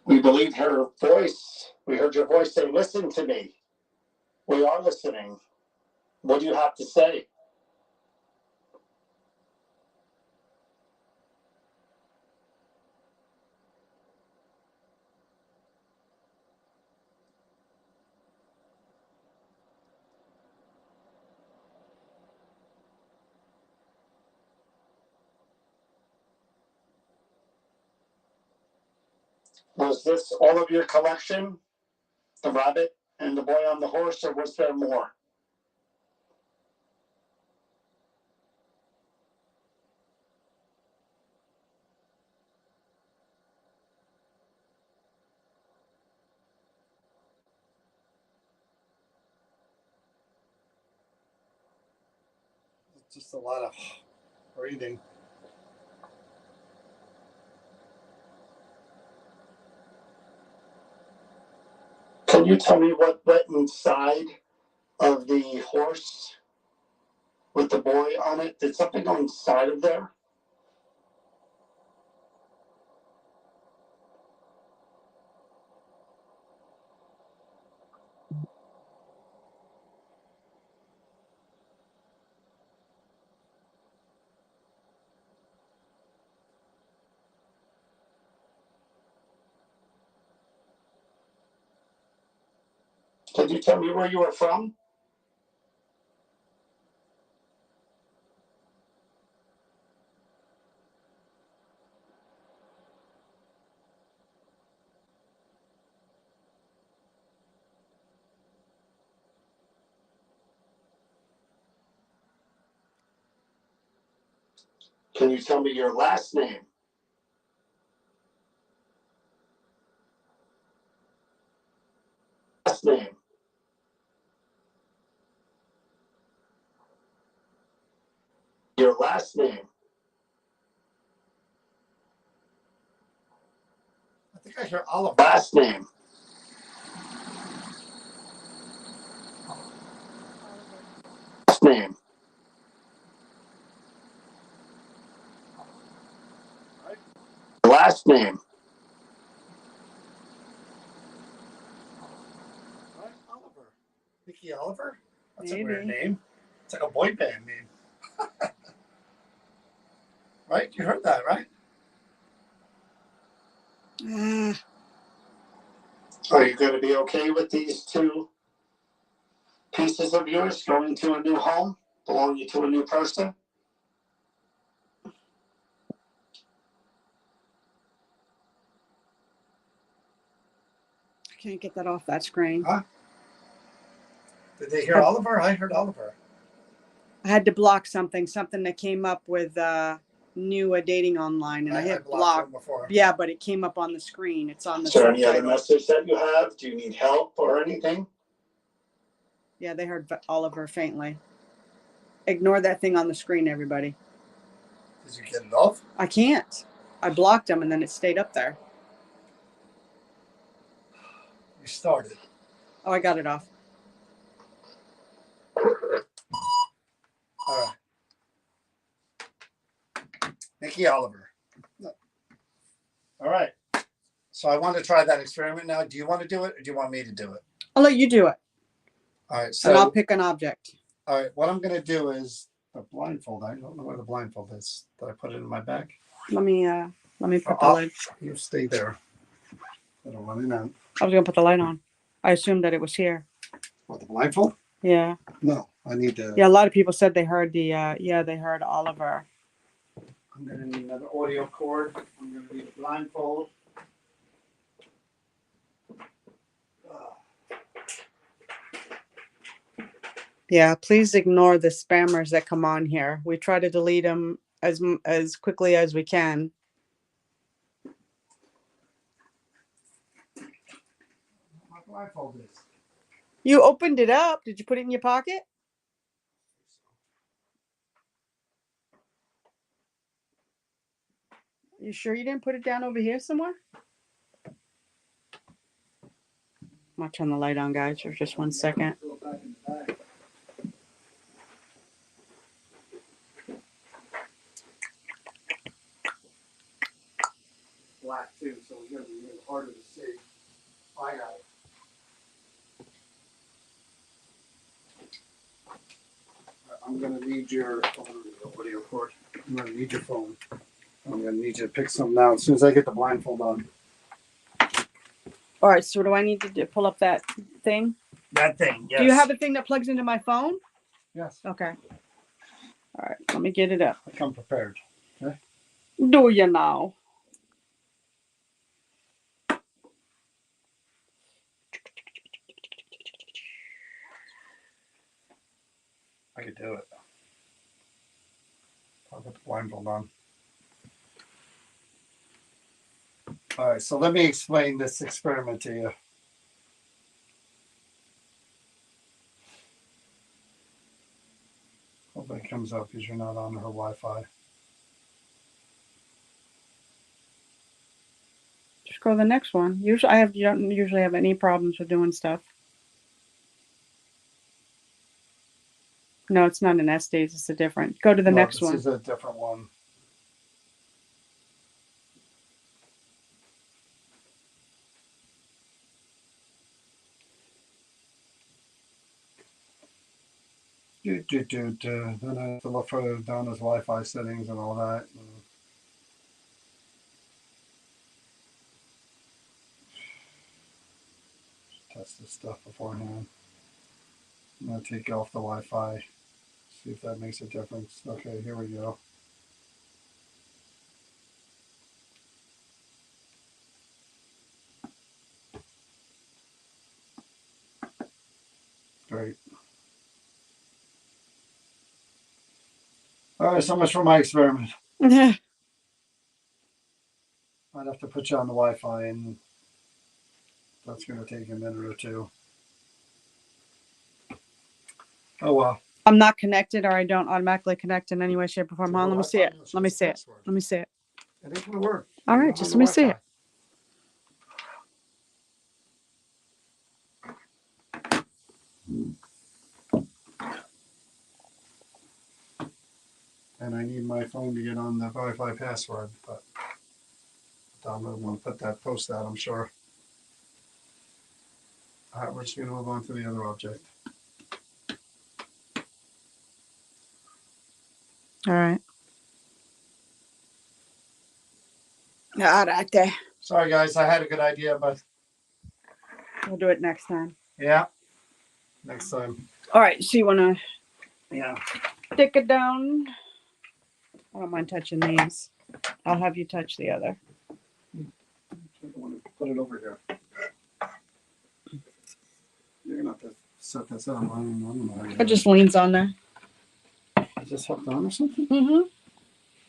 We believe her voice. We heard your voice say, listen to me. We are listening. What do you have to say? Was this all of your collection? The rabbit and the boy on the horse, or was there more? It's just a lot of breathing. Can you tell me what went inside of the horse with the boy on it? Did something go inside of there? Can you tell me where you were from? Can you tell me your last name? Last name. Your last name. I think I hear Oliver. Last name. Last name. Last name. Right? Oliver. Nikki Oliver? That's a Maybe. weird name. It's like a boy band name. Right? You heard that, right? Are you going to be okay with these two pieces of yours going to a new home, belonging to a new person? I can't get that off that screen. Huh? Did they hear Oliver? I heard Oliver. I had to block something that came up with new dating online, and I hit block. him before. Yeah, but it came up on the screen. It's on the Is there any other subtitle. message that you have? Do you need help or anything? Yeah, they heard Oliver faintly. Ignore that thing on the screen, everybody. Did you get it off? I can't. I blocked them, and then it stayed up there. You started. Oh, I got it off. All right. Nikki Oliver. All right. So I want to try that experiment now. Do you want to do it or do you want me to do it? I'll let you do it. All right. And I'll So, pick an object. all right. What I'm going to do is the blindfold. I don't know where the blindfold is. Did I put it in my bag? Let me put the Oh, light. you stay there. I don't want it out. I was gonna put the light on. I assumed that it was here. What, the blindfold? Yeah. No, I need to. Yeah, a lot of people said they heard the they heard Oliver. I'm going to need another audio cord. I'm going to need a blindfold. Yeah, please ignore the spammers that come on here. We try to delete them as quickly as we can. My blindfold is. You opened it up. Did you put it in your pocket? You sure you didn't put it down over here somewhere? I'm gonna turn the light on, guys, for just 1 second. Black too, so it's going to be even harder to see. I got it. I'm going to need your audio cord. I'm going to need your phone. I'm going to need you to pick something out as soon as I get the blindfold on. All right, so do I need to pull up that thing? That thing, yes. Do you have a thing that plugs into my phone? Yes. Okay. All right, let me get it up. I come prepared. Okay. Do you now? I could do it. I'll put the blindfold on. All right, so let me explain this experiment to you. Hopefully it comes up because you're not on her Wi-Fi. Just go to the next one. Usually, you don't usually have any problems with doing stuff. No, it's not an Estes. It's a different. Go to the next one. This is a different one. Then I have to look further down his Wi-Fi settings and all that. Test this stuff beforehand. I'm going to take off the Wi-Fi. See if that makes a difference. Okay, here we go. Great. All right, so much for my experiment. I'd have to put you on the Wi-Fi, and that's going to take a minute or two. Oh, well. I'm not connected, or I don't automatically connect in any way, shape, or form. Hold on, let me see it. Let me see it. Let me see it. It ain't going to work. All right, just let me see it. And I need my phone to get on the Wi-Fi password, but Don will want to put that post out, I'm sure. All right, we're just going to move on to the other object. All right. All right, there. Sorry, guys, I had a good idea, but We'll do it next time. yeah, next time. All right, so you want to Yeah. stick it down? I don't mind touching these. I'll have you touch the other. I want to put it over here. You're going to have to set this up. I don't know how It just leans on there. Is this hooked on or something? Mm-hmm.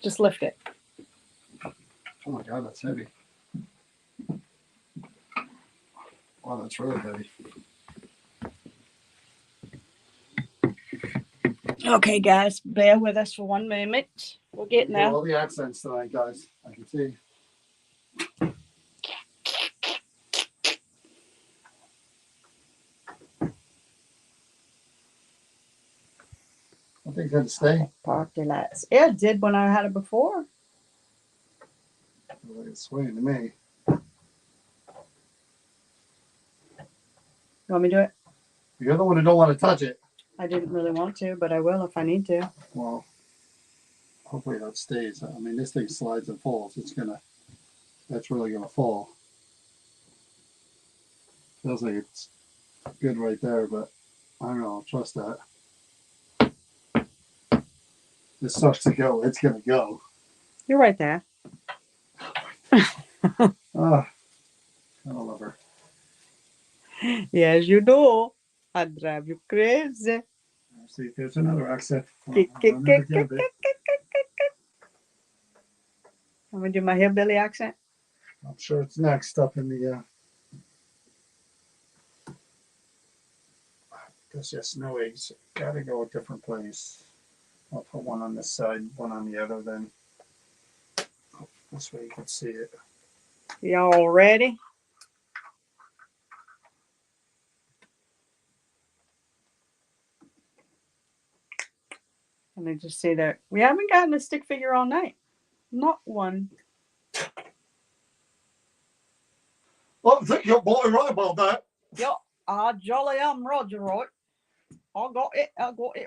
Just lift it. Oh my God, that's heavy. Wow, that's really heavy. Okay, guys, bear with us for 1 minute. We're getting there. All the accents tonight, guys. I can see. I think it's gonna stay. Party lights. Yeah, it did when I had it before. It's swaying to me. You want me to do it? You're the one who don't want to touch it. I didn't really want to, but I will if I need to. Well, hopefully that stays. I mean, this thing slides and falls. That's really gonna fall. Feels like it's good right there, but I don't know. I'll trust that. It starts to go. It's gonna go. You're right there. Ah, I love her. Yes, you do. I drive you crazy. See, there's another exit. I'm gonna do my hillbilly accent. I'm sure it's next up in the. Because yes, no eggs. Gotta go a different place. I'll put one on this side, one on the other. Then this way you can see it. Y'all ready? Let me just say that we haven't gotten a stick figure all night. Not one. Well, I think you're boy right about that. Yep, I jolly am Roger, right? I got it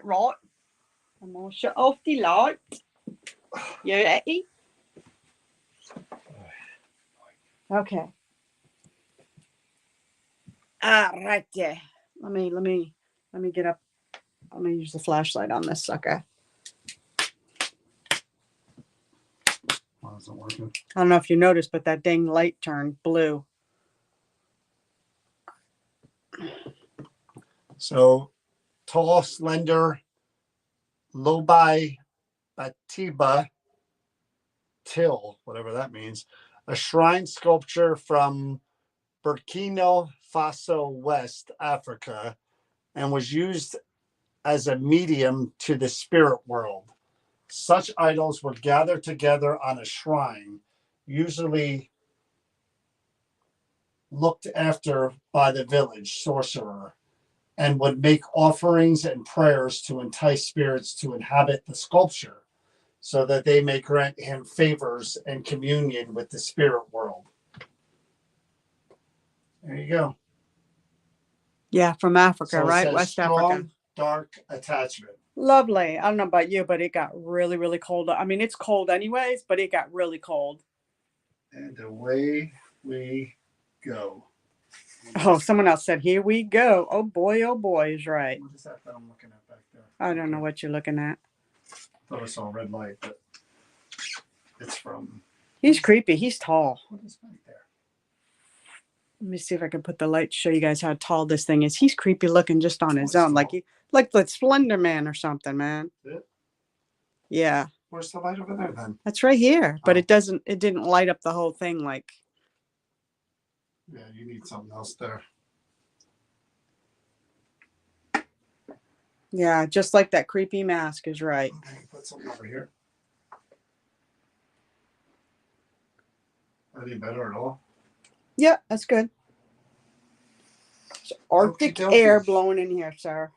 right. I'm gonna shut off the light. You ready? Okay. All right, yeah. Let me get up. I'm gonna use the flashlight on this sucker. Why isn't it working? I don't know if you noticed, but that dang light turned blue. So, tall, slender, Lobai Batiba Till, whatever that means, a shrine sculpture from Burkina Faso, West Africa, and was used as a medium to the spirit world. Such idols would gather together on a shrine, usually looked after by the village sorcerer, and would make offerings and prayers to entice spirits to inhabit the sculpture so that they may grant him favors and communion with the spirit world. There you go. Yeah, from Africa, So it right? says West strong, Africa. dark attachment. Lovely. I don't know about you, but it got really, really cold. I mean, it's cold anyways, but it got really cold. And away we go. Oh, someone else said, here we go. Oh boy is right. What is that I'm looking at back there? I don't know what you're looking at. I thought I saw a red light, but it's from. He's creepy. He's tall. What is back there? Let me see if I can put the light to show you guys how tall this thing is. He's creepy looking just on his own, like the Slender Man or something, man. Is it? Yeah. Where's the light over there then? That's right here, but Oh. it didn't light up the whole thing like. Yeah, you need something else there. Yeah, just like that creepy mask is right. Okay, put something over here. Any better at all? Yeah, that's good. It's Arctic Okey-dokey. air blowing in here, sir.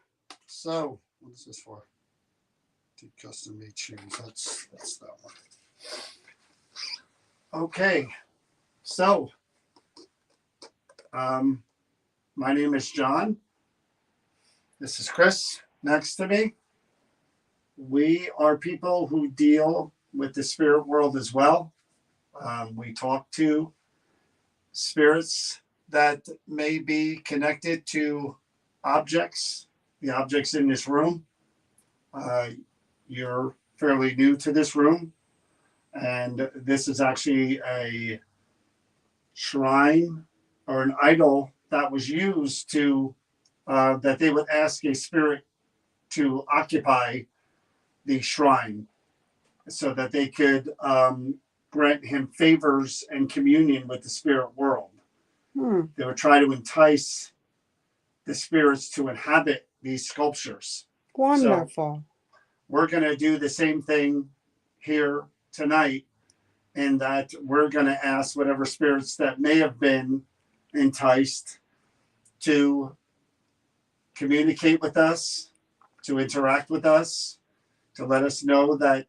So, what is this for? Custom made shoes. That's that one. Okay, so my name is John. This is Chris next to me. We are people who deal with the spirit world as well. We talk to spirits that may be connected to objects, the objects in this room. You're fairly new to this room, and this is actually a shrine or an idol that was used to that they would ask a spirit to occupy the shrine so that they could grant him favors and communion with the spirit world. They would try to entice the spirits to inhabit these sculptures. Wonderful. So we're going to do the same thing here tonight, in that we're going to ask whatever spirits that may have been enticed to communicate with us, to interact with us, to let us know that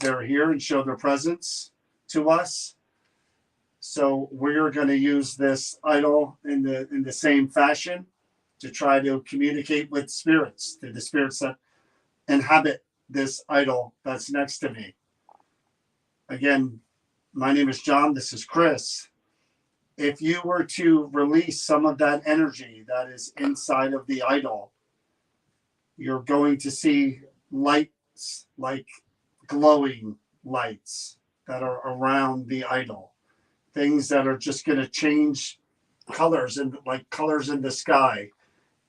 they're here and show their presence to us. So we're going to use this idol in the same fashion to try to communicate with spirits, to the spirits that inhabit this idol that's next to me. Again, my name is John. This is Chris. If you were to release some of that energy that is inside of the idol, you're going to see lights, like glowing lights that are around the idol. Things that are just going to change colors, and like colors in the sky.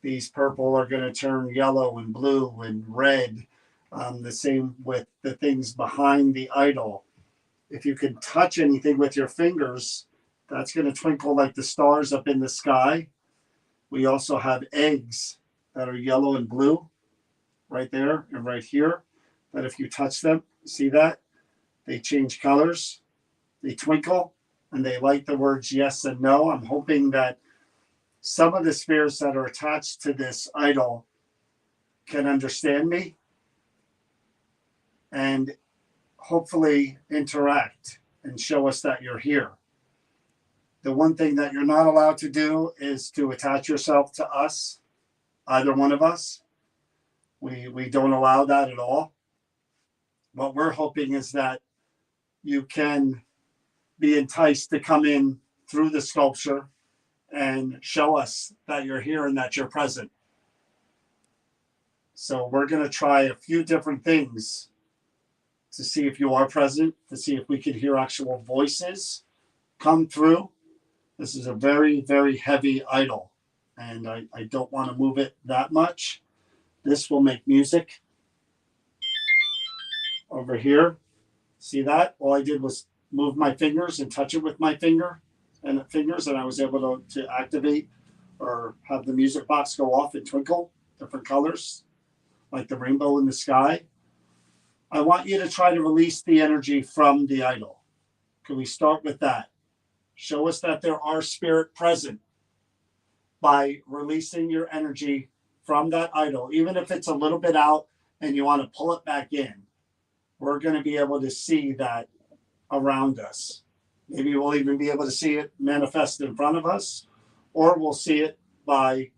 These purple are going to turn yellow and blue and red. The same with the things behind the idol. If you can touch anything with your fingers, that's going to twinkle like the stars up in the sky. We also have eggs that are yellow and blue right there and right here. That if you touch them, see that? They change colors, they twinkle, and they light the words yes and no. I'm hoping that some of the spirits that are attached to this idol can understand me and hopefully interact and show us that you're here. The one thing that you're not allowed to do is to attach yourself to us, either one of us. We don't allow that at all. What we're hoping is that you can be enticed to come in through the sculpture and show us that you're here and that you're present. So we're going to try a few different things to see if you are present, to see if we can hear actual voices come through. This is a very, very heavy idol, and I don't want to move it that much. This will make music over here. See that? All I did was move my fingers and touch it with my fingers, and I was able to activate or have the music box go off and twinkle different colors, like the rainbow in the sky. I want you to try to release the energy from the idol. Can we start with that? Show us that there are spirit present by releasing your energy from that idol, even if it's a little bit out and you want to pull it back in. We're going to be able to see that around us. Maybe we'll even be able to see it manifest in front of us, or we'll see it by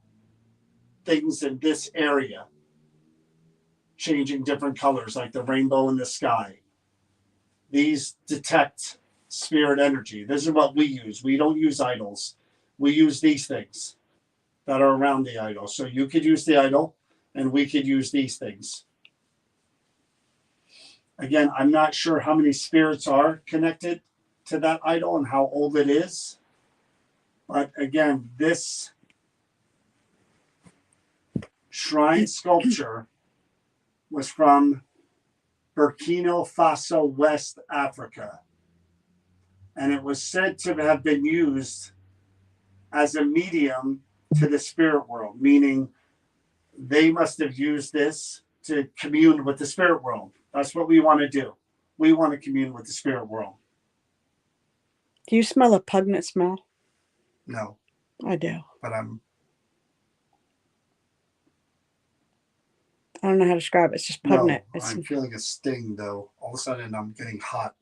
things in this area changing different colors, like the rainbow in the sky. These detect spirit energy. This is what we use. We don't use idols. We use these things that are around the idol. So you could use the idol, and we could use these things. Again, I'm not sure how many spirits are connected to that idol and how old it is. But again, this shrine sculpture was from Burkina Faso, West Africa. And it was said to have been used as a medium to the spirit world, meaning they must have used this to commune with the spirit world. That's what we want to do. We want to commune with the spirit world. Do you smell a pungent smell? No, I do. but I don't know how to describe it. It's just pungent. I'm feeling a sting though. All of a sudden I'm getting hot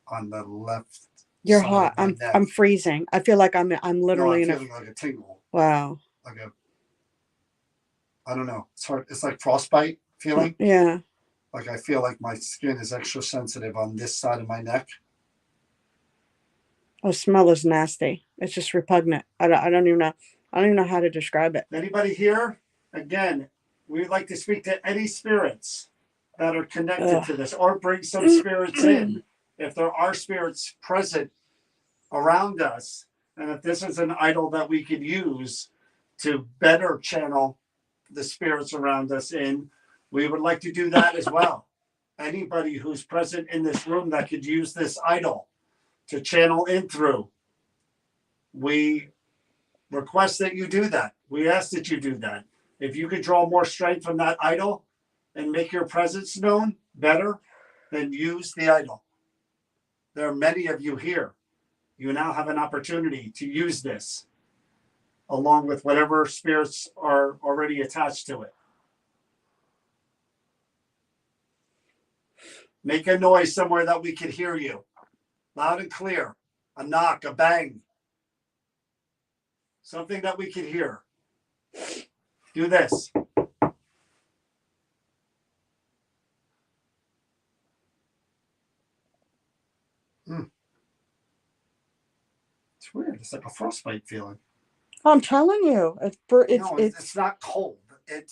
on the left. You're side hot. of my neck. I'm freezing. I feel like I'm literally I'm feeling like a tingle. Wow. Like I don't know. It's hard. It's like frostbite feeling. Yeah. Like I feel like my skin is extra sensitive on this side of my neck. Oh, smell is nasty. It's just repugnant. I don't even know how to describe it. Anybody here? Again, we'd like to speak to any spirits that are connected to this, or bring some spirits in. If there are spirits present around us, and if this is an idol that we could use to better channel the spirits around us in, we would like to do that as well. Anybody who's present in this room that could use this idol to channel in through, we request that you do that. We ask that you do that. If you could draw more strength from that idol and make your presence known better, then use the idol. There are many of you here. You now have an opportunity to use this along with whatever spirits are already attached to it. Make a noise somewhere that we could hear you. Loud and clear. A knock, a bang. Something that we could hear. Do this. It's weird. It's like a frostbite feeling. I'm telling you, It's not cold.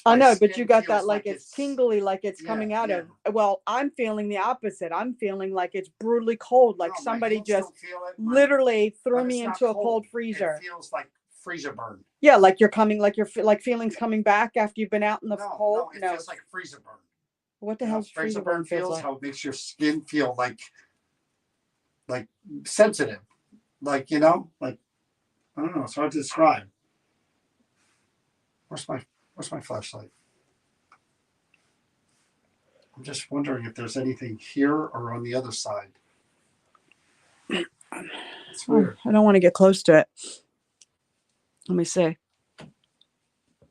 I know, my but you skin got feels that like it's tingly, like it's coming out of. Well, I'm feeling the opposite. I'm feeling like it's brutally cold, like No, my somebody hands just don't feel it. literally But threw it's me not into a cold freezer. It feels like freezer burn. Yeah, like you're coming, like like feelings coming back after you've been out in the cold. No, it feels like freezer burn. What the hell freezer burn feels like? How it makes your skin feel like sensitive, like I don't know. It's hard to describe. Where's my flashlight? I'm just wondering if there's anything here or on the other side. It's weird. I don't want to get close to it. Let me see.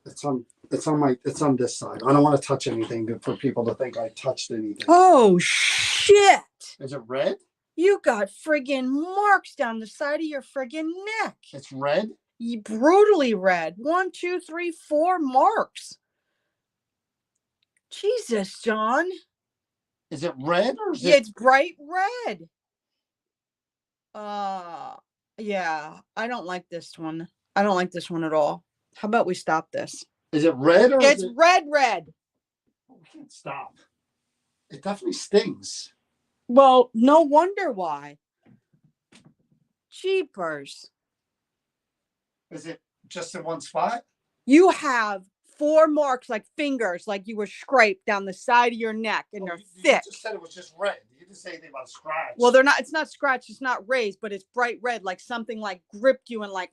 It's on this side. I don't want to touch anything for people to think I touched anything. Oh shit! Is it red? You got friggin' marks down the side of your friggin' neck. It's red? Brutally red. 1, 2, 3, 4 marks. Jesus, John. Is it red or is It's bright red. Yeah, I don't like this one. I don't like this one at all. How about we stop this? Is it red or It's red. We can't stop. It definitely stings. Well, no wonder why. Jeepers. Is it just in one spot? You have 4 marks like fingers, like you were scraped down the side of your neck, and they're thick. You just said it was just red. You didn't say anything about scratch. Well, they're not. It's not scratched. It's not raised, but it's bright red, like something like gripped you and like.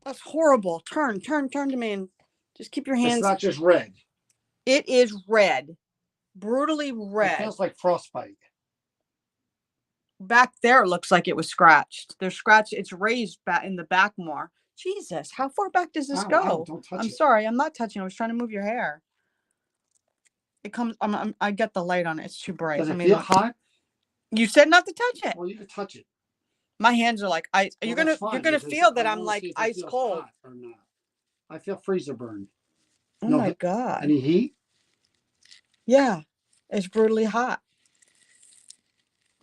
That's horrible. Turn to me and just keep your hands. It's not just red. It is red, brutally red. It feels like frostbite. Back there looks like it was scratched. There's scratch. It's raised back in the back more. Jesus, how far back does this go? Don't touch I'm it. sorry, I'm not touching. I was trying to move your hair. It comes. I get the light on it. It's too bright. Does it feel hot? You said not to touch it. Well, you can touch it. My hands are like ice. You're gonna feel that I'm like ice cold. Or not. I feel freezer burn. Oh my God. Any heat? Yeah, it's brutally hot.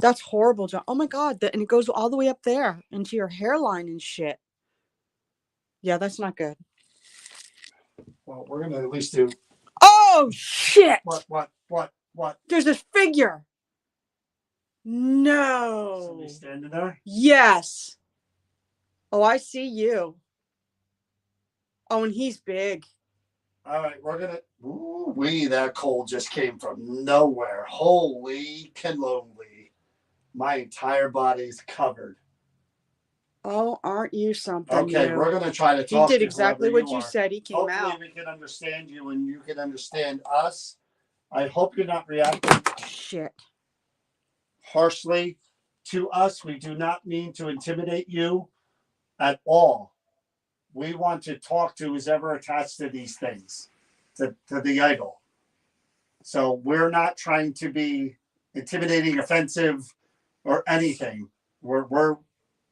That's horrible, John. Oh my God. And it goes all the way up there into your hairline and shit. Yeah, that's not good. Well, we're gonna at least do. Oh shit! What? There's this figure. No. Somebody standing there? Yes. Oh, I see you. Oh, and he's big. All right, we're gonna. Ooh, that cold just came from nowhere. Holy cannoli! My entire body's covered. Oh, aren't you something? Okay, we're gonna try to talk. He did exactly what you said. He came out. Hopefully, we can understand you and you can understand us. I hope you're not reacting Shit. harshly to us. We do not mean to intimidate you at all. We want to talk to who's ever attached to these things, to the idol. So we're not trying to be intimidating, offensive, or anything. We're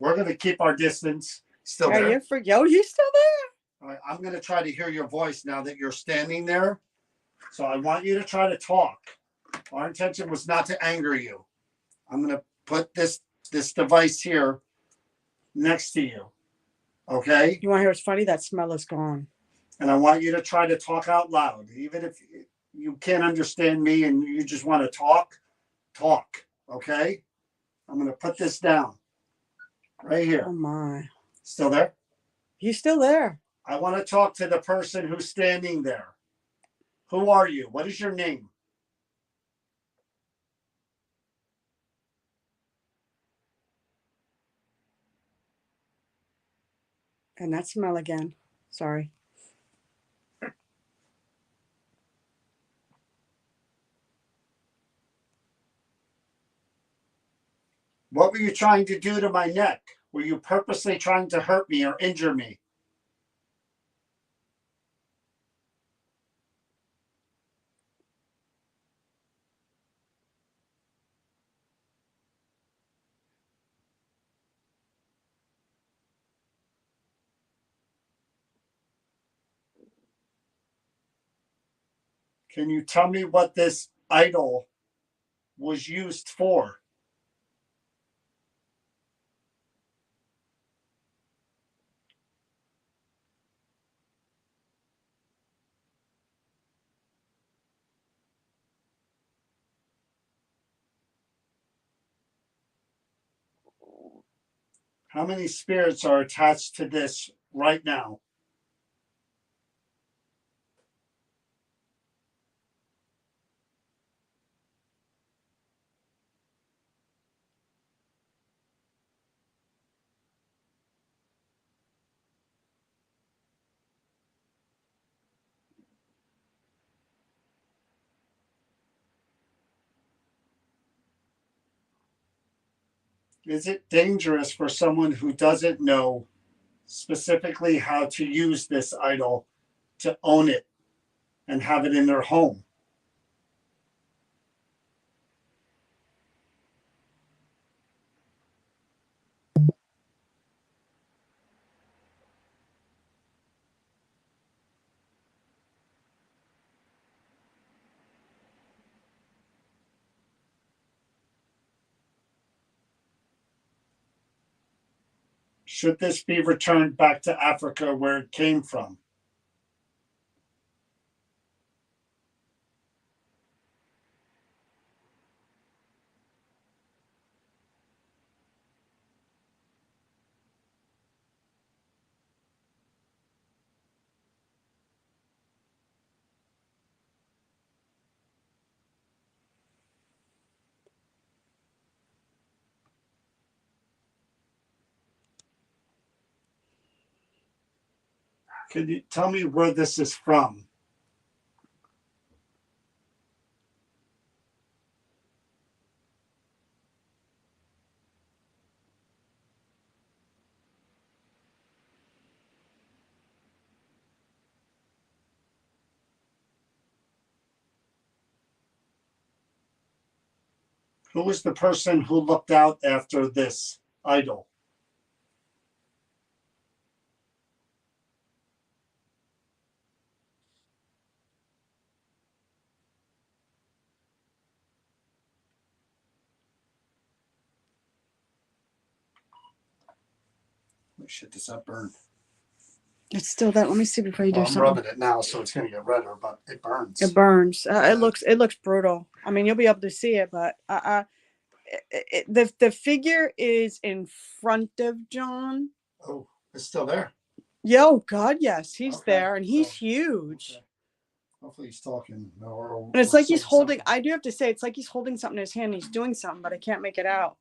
going to keep our distance. Still there. You're still there? All right, I'm going to try to hear your voice now that you're standing there. So I want you to try to talk. Our intention was not to anger you. I'm going to put this device here next to you. Okay? You want to hear what's funny? That smell is gone. And I want you to try to talk out loud. Even if you can't understand me and you just want to talk. Okay? I'm going to put this down right here. Oh, my. Still there? He's still there. I want to talk to the person who's standing there. Who are you? What is your name? And that smell again. Sorry. What were you trying to do to my neck? Were you purposely trying to hurt me or injure me? Can you tell me what this idol was used for? How many spirits are attached to this right now? Is it dangerous for someone who doesn't know specifically how to use this idol to own it and have it in their home? Should this be returned back to Africa where it came from? Can you tell me where this is from? Who was the person who looked out after this idol? Oh, shit, does that burn? It's still that. Let me see before you do Well, I'm something. rubbing it now, so it's gonna get redder, but it burns. It burns. It looks brutal. I mean, you'll be able to see it, but the figure is in front of John. Oh, it's still there. Yo, God, yes, he's Okay, there, and he's so- huge. Okay. Hopefully he's talking. Or And it's like he's saying holding. something. I do have to say, it's like he's holding something in his hand. He's doing something, but I can't make it out.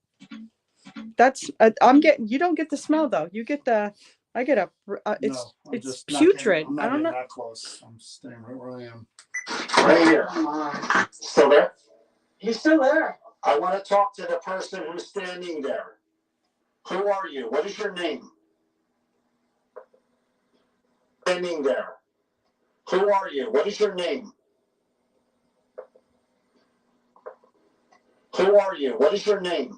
That's. I'm getting. You don't get the smell though. You get the. I get a. It's. No, I'm It's just not getting- putrid. I'm not I don't getting know. that close. I'm staying right where I am. Right here. Still there? He's still there. I want to talk to the person who's standing there. Who are you? What is your name? Standing there. Who are you? What is your name? Who are you? What is your name?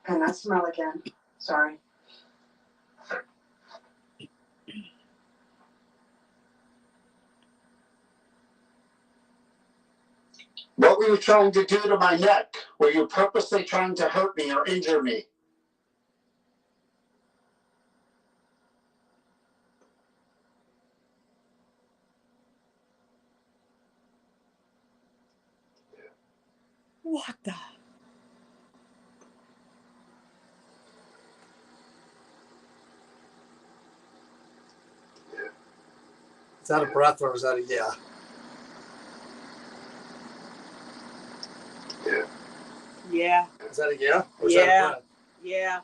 And that smell again. Sorry. What were you trying to do to my neck? Were you purposely trying to hurt me or injure me? What the? Is that a breath or is that a yeah? Yeah. Is that a yeah? Or is Yeah. that a breath? Yeah.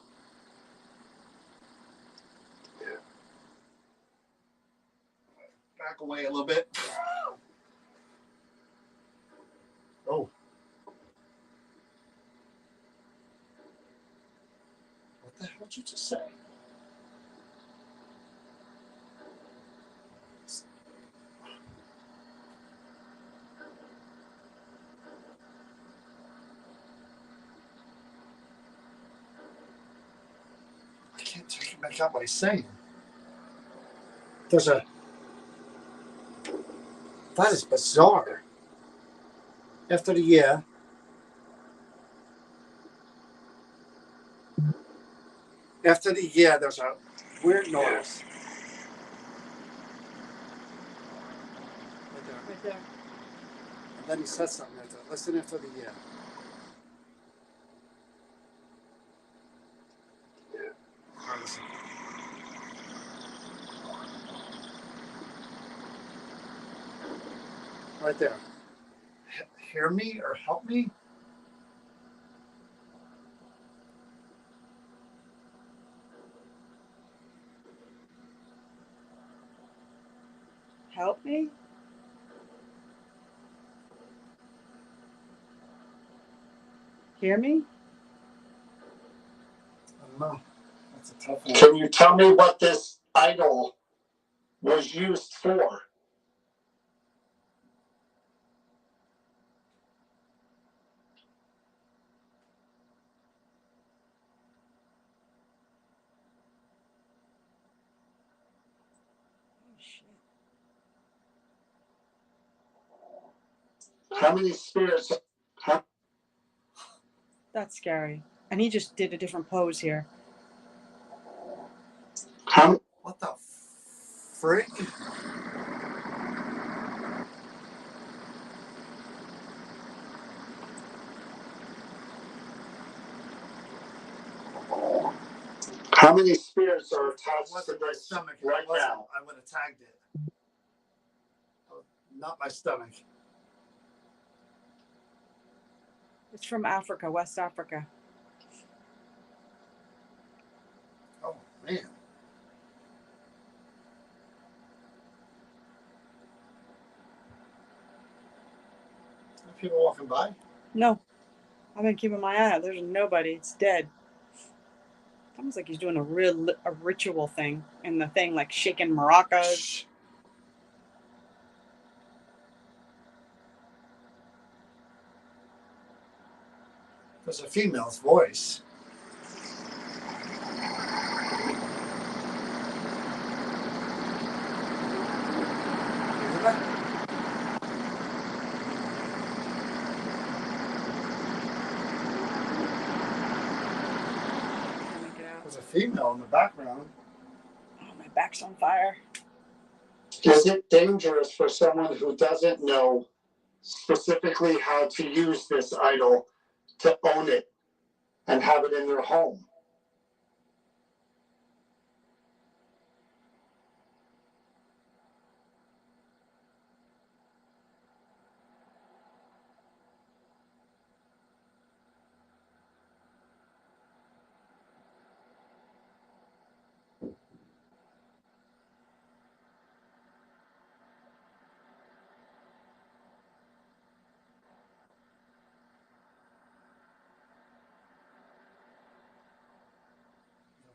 Back away a little bit. Oh. What the hell did you just say? make out what he's saying. There's a. That is bizarre. After the year. After the year, there's a weird noise. Right there. Right there. And then he said something right there. Listen after the year. All right, listen. Right there. Hear me or help me? Help me? Hear me? I don't know. That's a tough one. Can you tell me what this idol was used for? Oh, shit. How many spirits? That's scary. And he just did a different pose here. How, What the frick? how many spirits are attached What's to in my this stomach? right now? I would have tagged it. Not my stomach. It's from Africa, West Africa. Oh, man. Are people walking by? No. I've been keeping my eye out. There's nobody. It's dead. Almost like he's doing a ritual thing in the thing, like shaking maracas. Shh. There's a female's voice. You hear that? Can't make it out. There's a female in the background. Oh, my back's on fire. Is it dangerous for someone who doesn't know specifically how to use this idol to own it and have it in their home? There's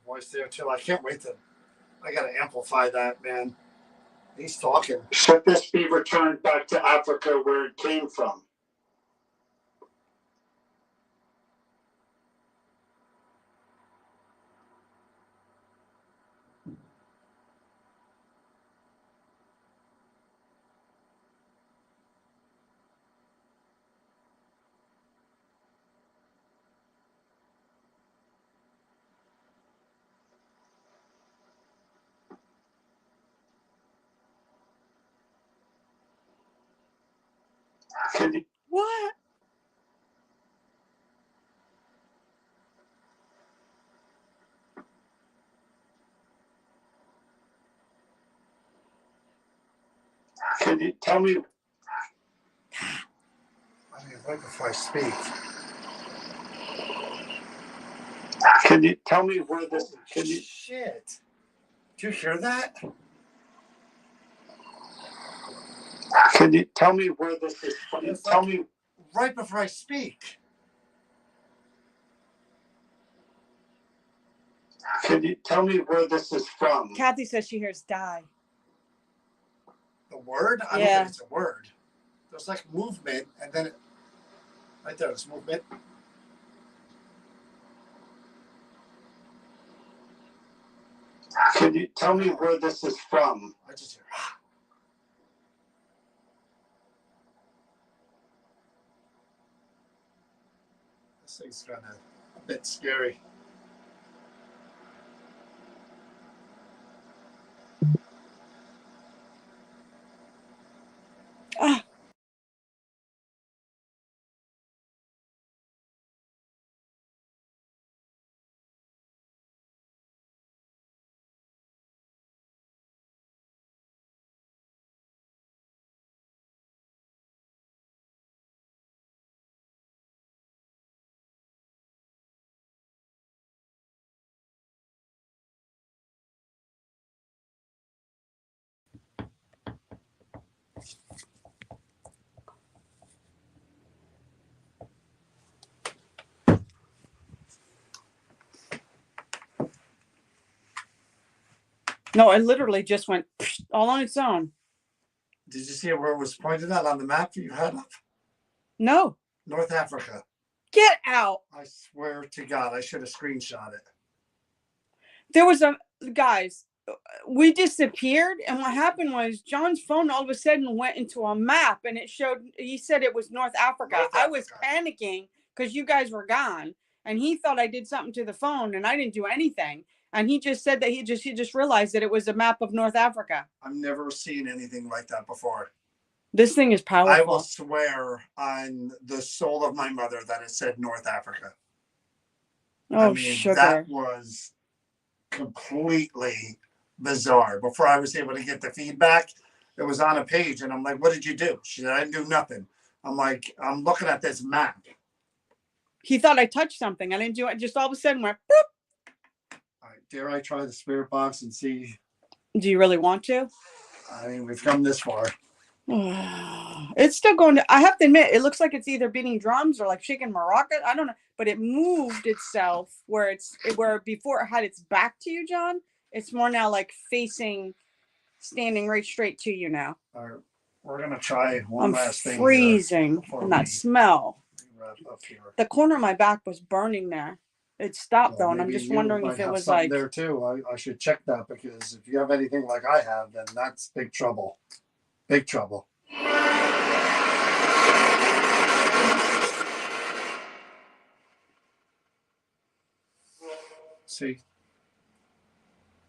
a voice there, too. I can't wait to. I got to amplify that, man. He's talking. Should this be returned back to Africa where it came from? Can you, What? can you tell me? I mean, right before I speak. Can you tell me where this? Can you? Shit. Did you hear that? Can you tell me where this is from? It's Tell like- me. Right before I speak. Can you tell me where this is from? Kathy says she hears die. The word? I don't Yeah. think it's a word. There's like movement, and then right there, there's movement. Can you tell me where this is from? I just hear, this thing's kind of a bit scary. Ah. No, it literally just went all on its own. Did you see where it was pointed at on the map you had up? No. North Africa. Get out. I swear to God, I should have screenshot it. There was a guys, we disappeared, and what happened was John's phone all of a sudden went into a map, and it showed. He said it was North Africa. North I was Africa. panicking because you guys were gone, and he thought I did something to the phone, and I didn't do anything. And he just said that he just realized that it was a map of North Africa. I've never seen anything like that before. This thing is powerful. I will swear on the soul of my mother that it said North Africa. Oh, I mean, sugar. that was completely bizarre. Before I was able to get the feedback, it was on a page, and I'm like, "What did you do?" She said, "I didn't do nothing." I'm like, "I'm looking at this map." He thought I touched something. I didn't do it. Just all of a sudden went boop. All right, dare I try the spirit box and see? Do you really want to? I mean, we've come this far. It's still going to, I have to admit, it looks like it's either beating drums or like shaking maracas. I don't know, but it moved itself where where before it had its back to you, John. It's more now like facing, standing right straight to you now. All right, we're gonna try one I'm last thing. freezing from that smell. Wrap up here. The corner of my back was burning there. It stopped though, and I'm just wondering if it was like there too. I should check that, because if you have anything like I have, then that's big trouble. Big trouble. See,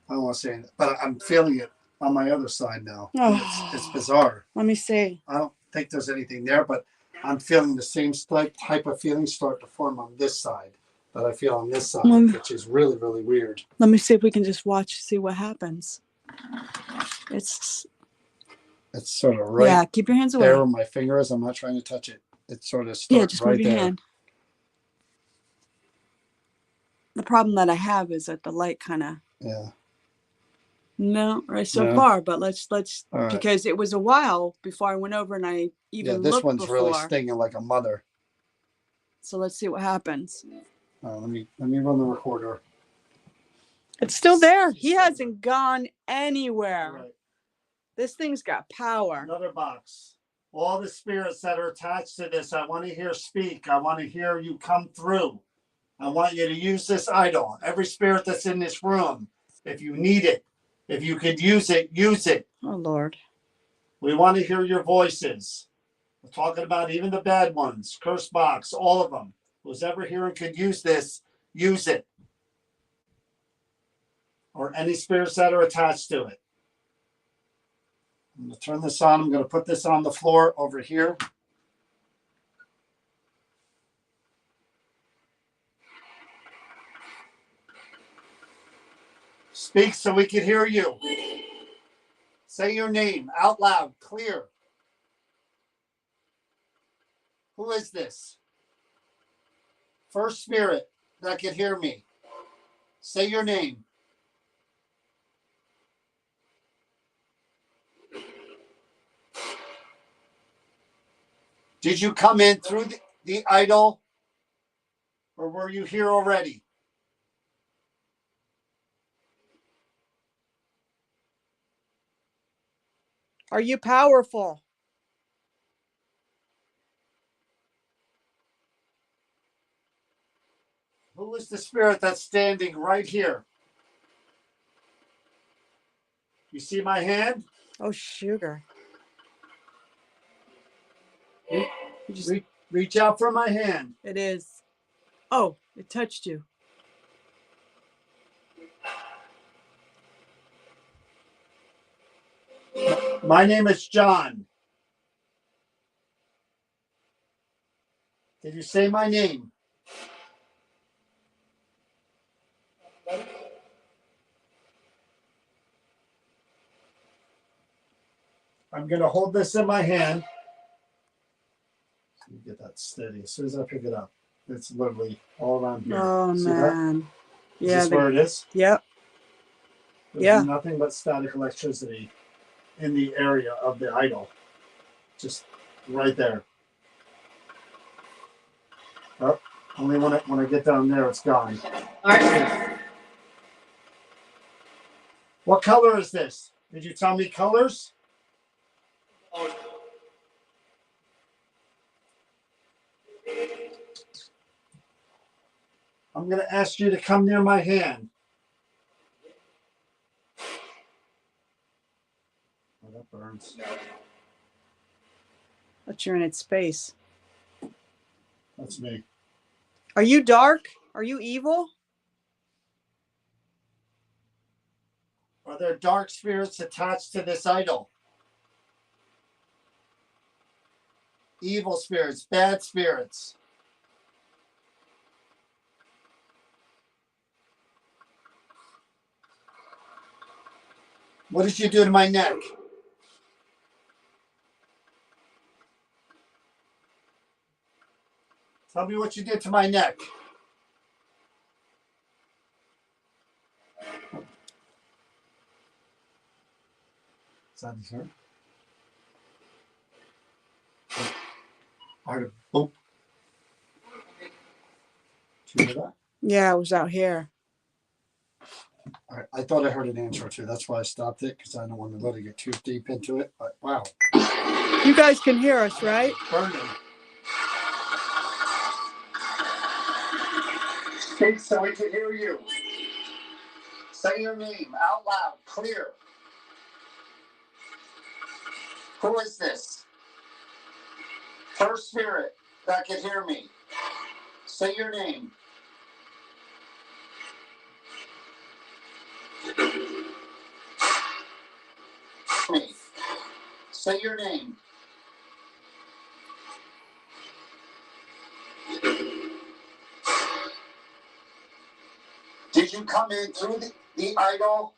I don't want to say it, but I'm feeling it on my other side now. It's bizarre. Let me see. I don't think there's anything there, but I'm feeling the same type of feeling start to form on this side that I feel on this side, which is really, really weird. Let me see if we can just watch, see what happens. It's sort of right. Yeah, keep your hands away. There where my finger is. I'm not trying to touch it. It's sort of just right move your there. Hand. The problem that I have is that the light kind of no right so far, but let's right. Because it was a while before I went over and I even this looked one's before. Really stinging like a mother. So let's see what happens. Let me run the recorder. It's still there. He hasn't gone anywhere. Right. This thing's got power. Another box. All the spirits that are attached to this, I want to hear speak. I want to hear you come through. I want you to use this idol. Every spirit that's in this room, if you need it, if you could use it, use it. Oh, Lord. We want to hear your voices. We're talking about even the bad ones, curse box, all of them. Who's ever here and could use this, use it. Or any spirits that are attached to it. I'm going to turn this on. I'm going to put this on the floor over here. Speak so we can hear you. Say your name out loud, clear. Who is this? First spirit that can hear me. Say your name. Did you come in through the idol, or were you here already? Are you powerful? Who is the spirit that's standing right here? You see my hand? Oh, sugar. Reach out for my hand. It is. Oh, it touched you. My name is John. Did you say my name? I'm going to hold this in my hand. Let me get that steady. As soon as I pick it up, it's literally all around here. Oh, See man. that? Yeah. Is this where it is? Yep. There's Yeah. nothing but static electricity in the area of the idol. Just right there. Oh, only when I get down there, it's gone. All right. What color is this? Did you tell me colors? I'm going to ask you to come near my hand. Oh, that burns. But you're in its space. That's me. Are you dark? Are you evil? Are there dark spirits attached to this idol? Evil spirits, bad spirits. What did you do to my neck? Tell me what you did to my neck. Is that his hair? I heard a boop. Did you hear that? Yeah, it was out here. I thought I heard an answer or two. That's why I stopped it, because I don't want to let it get too deep into it. But wow. You guys can hear us, right? Burning. Speak so we can hear you. Say your name out loud, clear. Who is this? First spirit that can hear me. Say your name. Me. Say your name. Did you come in through the idol,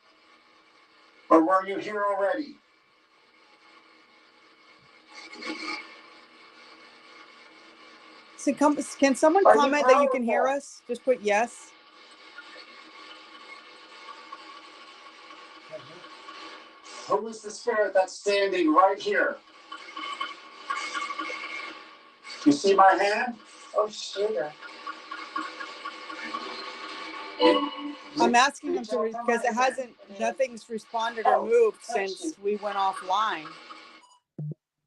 or were you here already? So can someone Are you comment that you can hear powerful? us? Just put yes. Who is the spirit that's standing right here? You see my hand? Oh, sugar. I'm asking them to because it hasn't, nothing's responded or moved since we went offline.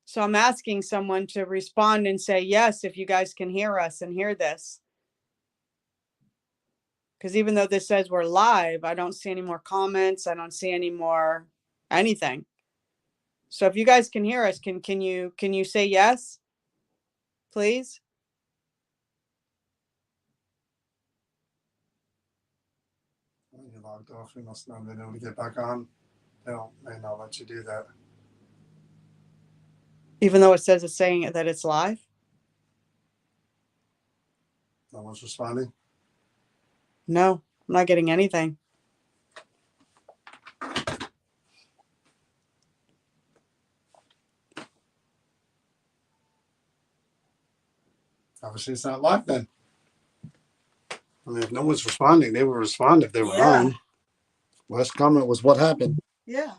So I'm asking someone to respond and say yes if you guys can hear us and hear this. Because even though this says we're live, I don't see any more comments. I don't see any more anything. So if you guys can hear us, can you say yes, please? You logged off. You must not have been able to get back on. They may not let you do that. Even though it says it's saying that it's live? No one's responding. No, I'm not getting anything. Obviously, it's not live then. I mean, if no one's responding, they would respond if they were on. Last comment was what happened. Yeah.